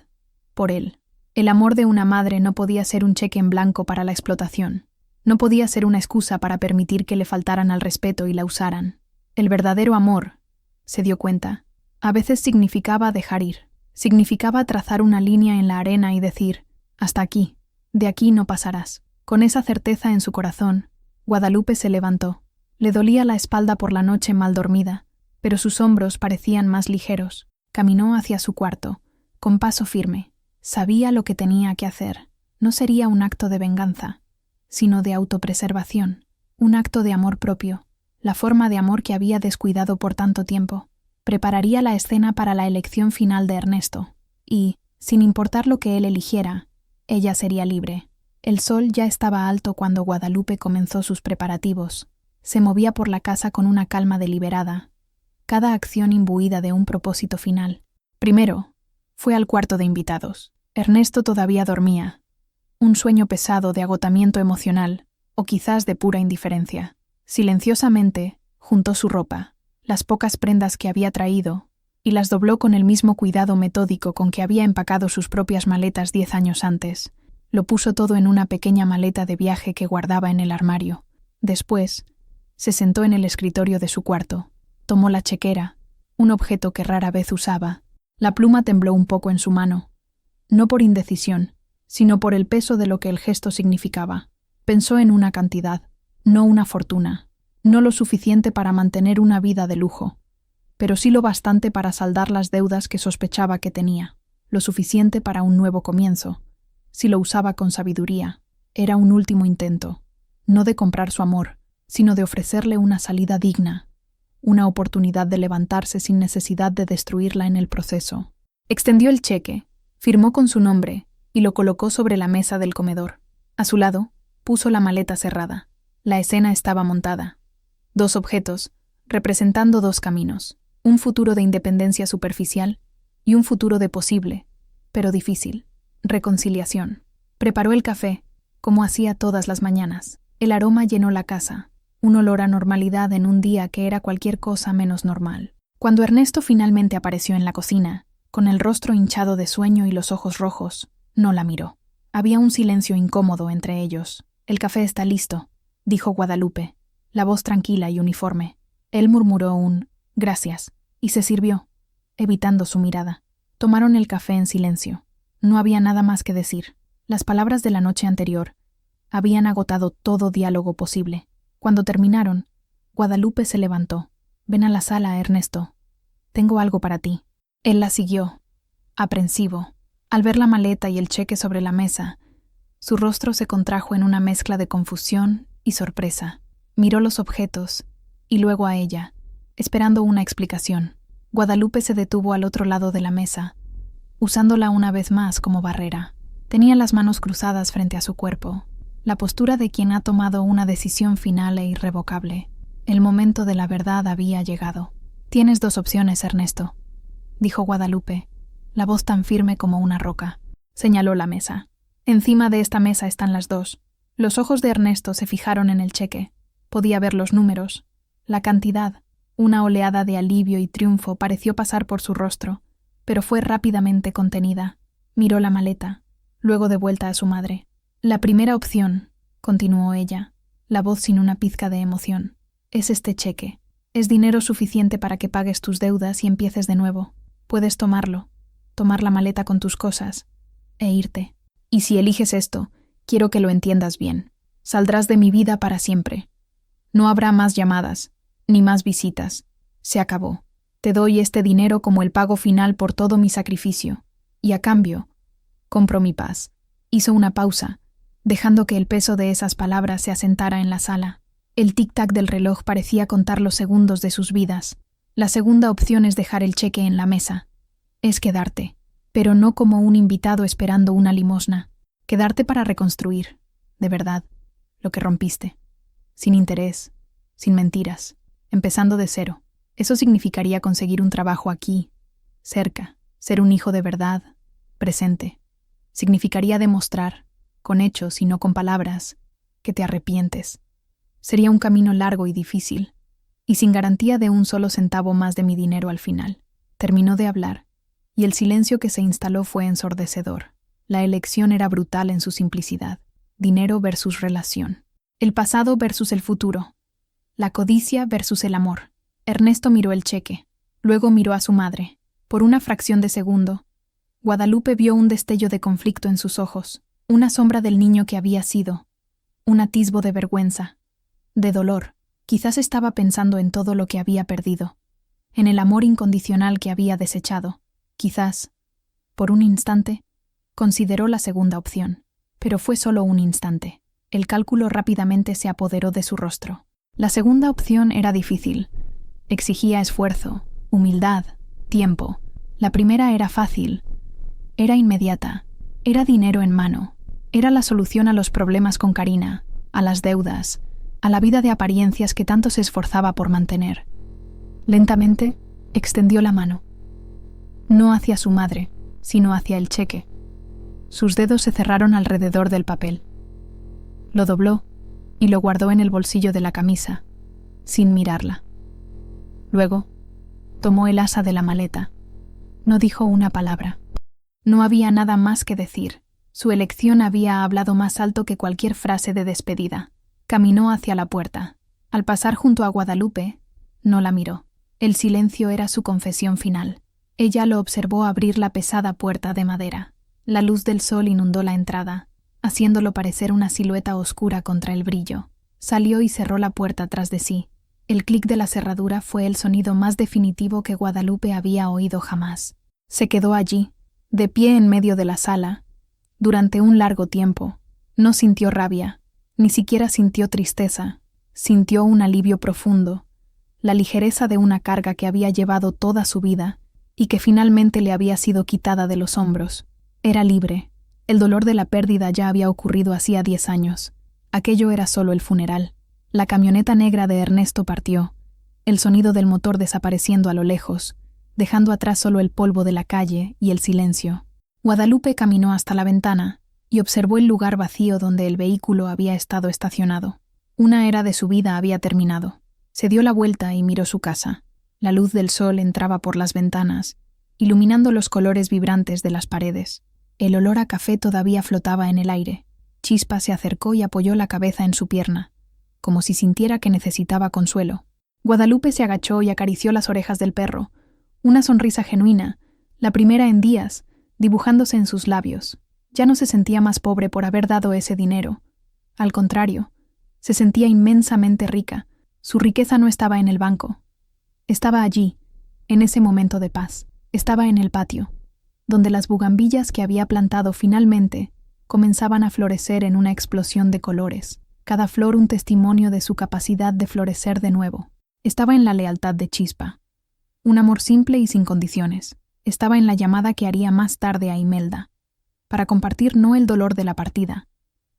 por él. El amor de una madre no podía ser un cheque en blanco para la explotación. No podía ser una excusa para permitir que le faltaran al respeto y la usaran. El verdadero amor, se dio cuenta, a veces significaba dejar ir. Significaba trazar una línea en la arena y decir: hasta aquí, de aquí no pasarás. Con esa certeza en su corazón, Guadalupe se levantó. Le dolía la espalda por la noche mal dormida, pero sus hombros parecían más ligeros. Caminó hacia su cuarto, con paso firme. Sabía lo que tenía que hacer. No sería un acto de venganza, sino de autopreservación, un acto de amor propio, la forma de amor que había descuidado por tanto tiempo. Prepararía la escena para la elección final de Ernesto, y, sin importar lo que él eligiera, ella sería libre. El sol ya estaba alto cuando Guadalupe comenzó sus preparativos. Se movía por la casa con una calma deliberada, cada acción imbuida de un propósito final. Primero, fue al cuarto de invitados. Ernesto todavía dormía, un sueño pesado de agotamiento emocional, o quizás de pura indiferencia. Silenciosamente, juntó su ropa, las pocas prendas que había traído, y las dobló con el mismo cuidado metódico con que había empacado sus propias maletas 10 años antes. Lo puso todo en una pequeña maleta de viaje que guardaba en el armario. Después, se sentó en el escritorio de su cuarto, tomó la chequera, un objeto que rara vez usaba. La pluma tembló un poco en su mano, no por indecisión, sino por el peso de lo que el gesto significaba. Pensó en una cantidad, no una fortuna, no lo suficiente para mantener una vida de lujo, pero sí lo bastante para saldar las deudas que sospechaba que tenía, lo suficiente para un nuevo comienzo. Si lo usaba con sabiduría, era un último intento, no de comprar su amor, sino de ofrecerle una salida digna, una oportunidad de levantarse sin necesidad de destruirla en el proceso. Extendió el cheque, firmó con su nombre y lo colocó sobre la mesa del comedor. A su lado, puso la maleta cerrada. La escena estaba montada. Dos objetos, representando dos caminos, un futuro de independencia superficial y un futuro de posible, pero difícil, reconciliación. Preparó el café, como hacía todas las mañanas. El aroma llenó la casa, un olor a normalidad en un día que era cualquier cosa menos normal. Cuando Ernesto finalmente apareció en la cocina, con el rostro hinchado de sueño y los ojos rojos, no la miró. Había un silencio incómodo entre ellos. «El café está listo», dijo Guadalupe, la voz tranquila y uniforme. Él murmuró un «gracias» y se sirvió, evitando su mirada. Tomaron el café en silencio. No había nada más que decir. Las palabras de la noche anterior habían agotado todo diálogo posible. Cuando terminaron, Guadalupe se levantó. «Ven a la sala, Ernesto. Tengo algo para ti». Él la siguió, aprensivo. Al ver la maleta y el cheque sobre la mesa, su rostro se contrajo en una mezcla de confusión y sorpresa. Miró los objetos y luego a ella, esperando una explicación. Guadalupe se detuvo al otro lado de la mesa, usándola una vez más como barrera. Tenía las manos cruzadas frente a su cuerpo, la postura de quien ha tomado una decisión final e irrevocable. El momento de la verdad había llegado. «Tienes dos opciones, Ernesto», dijo Guadalupe, la voz tan firme como una roca. Señaló la mesa. Encima de esta mesa están las dos. Los ojos de Ernesto se fijaron en el cheque. Podía ver los números, la cantidad. Una oleada de alivio y triunfo pareció pasar por su rostro, pero fue rápidamente contenida. Miró la maleta, luego de vuelta a su madre. «La primera opción», continuó ella, la voz sin una pizca de emoción, «es este cheque. Es dinero suficiente para que pagues tus deudas y empieces de nuevo. Puedes tomarlo, tomar la maleta con tus cosas e irte. Y si eliges esto, quiero que lo entiendas bien. Saldrás de mi vida para siempre. No habrá más llamadas, ni más visitas. Se acabó. Te doy este dinero como el pago final por todo mi sacrificio. Y a cambio, compro mi paz». Hizo una pausa, dejando que el peso de esas palabras se asentara en la sala. El tic-tac del reloj parecía contar los segundos de sus vidas. La segunda opción es dejar el cheque en la mesa. Es quedarte, pero no como un invitado esperando una limosna. Quedarte para reconstruir, de verdad, lo que rompiste. Sin interés, sin mentiras, empezando de cero. Eso significaría conseguir un trabajo aquí, cerca, ser un hijo de verdad, presente. Significaría demostrar, con hechos y no con palabras, que te arrepientes. Sería un camino largo y difícil, y sin garantía de un solo centavo más de mi dinero al final. Terminó de hablar, y el silencio que se instaló fue ensordecedor. La elección era brutal en su simplicidad. Dinero versus relación. El pasado versus el futuro. La codicia versus el amor. Ernesto miró el cheque, luego miró a su madre. Por una fracción de segundo, Guadalupe vio un destello de conflicto en sus ojos, una sombra del niño que había sido, un atisbo de vergüenza, de dolor. Quizás estaba pensando en todo lo que había perdido, en el amor incondicional que había desechado. Quizás, por un instante, consideró la segunda opción, pero fue solo un instante. El cálculo rápidamente se apoderó de su rostro. La segunda opción era difícil. Exigía esfuerzo, humildad, tiempo. La primera era fácil. Era inmediata. Era dinero en mano. Era la solución a los problemas con Karina, a las deudas, a la vida de apariencias que tanto se esforzaba por mantener. Lentamente, extendió la mano. No hacia su madre, sino hacia el cheque. Sus dedos se cerraron alrededor del papel. Lo dobló y lo guardó en el bolsillo de la camisa, sin mirarla. Luego, tomó el asa de la maleta. No dijo una palabra. No había nada más que decir. Su elección había hablado más alto que cualquier frase de despedida. Caminó hacia la puerta. Al pasar junto a Guadalupe, no la miró. El silencio era su confesión final. Ella lo observó abrir la pesada puerta de madera. La luz del sol inundó la entrada, haciéndolo parecer una silueta oscura contra el brillo. Salió y cerró la puerta tras de sí. El clic de la cerradura fue el sonido más definitivo que Guadalupe había oído jamás. Se quedó allí, de pie en medio de la sala, durante un largo tiempo. No sintió rabia, ni siquiera sintió tristeza. Sintió un alivio profundo, la ligereza de una carga que había llevado toda su vida y que finalmente le había sido quitada de los hombros. Era libre. El dolor de la pérdida ya había ocurrido hacía 10 años. Aquello era solo el funeral. La camioneta negra de Ernesto partió, el sonido del motor desapareciendo a lo lejos, dejando atrás solo el polvo de la calle y el silencio. Guadalupe caminó hasta la ventana y observó el lugar vacío donde el vehículo había estado estacionado. Una era de su vida había terminado. Se dio la vuelta y miró su casa. La luz del sol entraba por las ventanas, iluminando los colores vibrantes de las paredes. El olor a café todavía flotaba en el aire. Chispa se acercó y apoyó la cabeza en su pierna, como si sintiera que necesitaba consuelo. Guadalupe se agachó y acarició las orejas del perro, una sonrisa genuina, la primera en días, dibujándose en sus labios. Ya no se sentía más pobre por haber dado ese dinero. Al contrario, se sentía inmensamente rica. Su riqueza no estaba en el banco. Estaba allí, en ese momento de paz. Estaba en el patio, donde las bugambillas que había plantado finalmente comenzaban a florecer en una explosión de colores, cada flor un testimonio de su capacidad de florecer de nuevo. Estaba en la lealtad de Chispa, un amor simple y sin condiciones. Estaba en la llamada que haría más tarde a Imelda, para compartir no el dolor de la partida,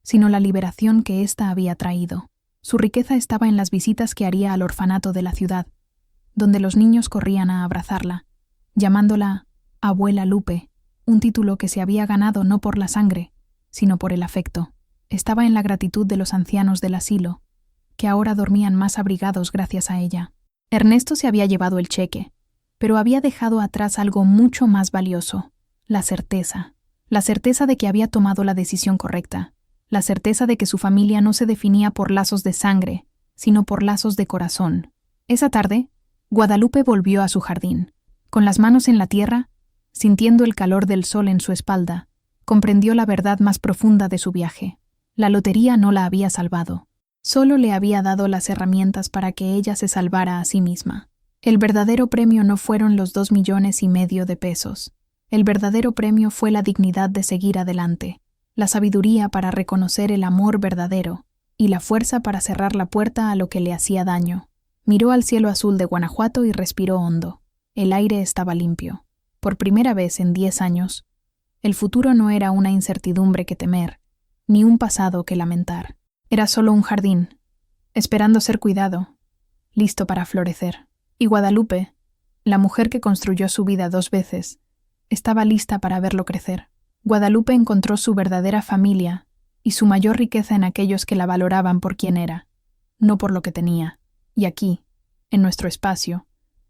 sino la liberación que ésta había traído. Su riqueza estaba en las visitas que haría al orfanato de la ciudad, donde los niños corrían a abrazarla, llamándola Abuela Lupe, un título que se había ganado no por la sangre, sino por el afecto. Estaba en la gratitud de los ancianos del asilo, que ahora dormían más abrigados gracias a ella. Ernesto se había llevado el cheque, pero había dejado atrás algo mucho más valioso, la certeza de que había tomado la decisión correcta, la certeza de que su familia no se definía por lazos de sangre, sino por lazos de corazón. Esa tarde, Guadalupe volvió a su jardín. Con las manos en la tierra, sintiendo el calor del sol en su espalda, comprendió la verdad más profunda de su viaje. La lotería no la había salvado. Solo le había dado las herramientas para que ella se salvara a sí misma. El verdadero premio no fueron los 2,5 millones de pesos. El verdadero premio fue la dignidad de seguir adelante, la sabiduría para reconocer el amor verdadero y la fuerza para cerrar la puerta a lo que le hacía daño. Miró al cielo azul de Guanajuato y respiró hondo. El aire estaba limpio. Por primera vez en 10 años, el futuro no era una incertidumbre que temer, ni un pasado que lamentar. Era solo un jardín, esperando ser cuidado, listo para florecer. Y Guadalupe, la mujer que construyó su vida 2 veces, estaba lista para verlo crecer. Guadalupe encontró su verdadera familia y su mayor riqueza en aquellos que la valoraban por quien era, no por lo que tenía. Y aquí, en nuestro espacio,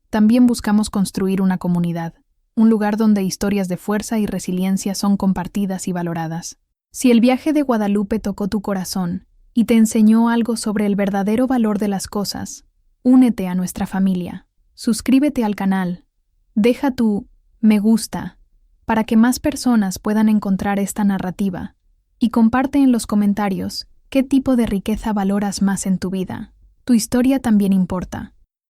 también buscamos construir una comunidad, un lugar donde historias de fuerza y resiliencia son compartidas y valoradas. Si el viaje de Guadalupe tocó tu corazón y te enseñó algo sobre el verdadero valor de las cosas, únete a nuestra familia, suscríbete al canal, deja tu me gusta para que más personas puedan encontrar esta narrativa y comparte en los comentarios qué tipo de riqueza valoras más en tu vida. Tu historia también importa.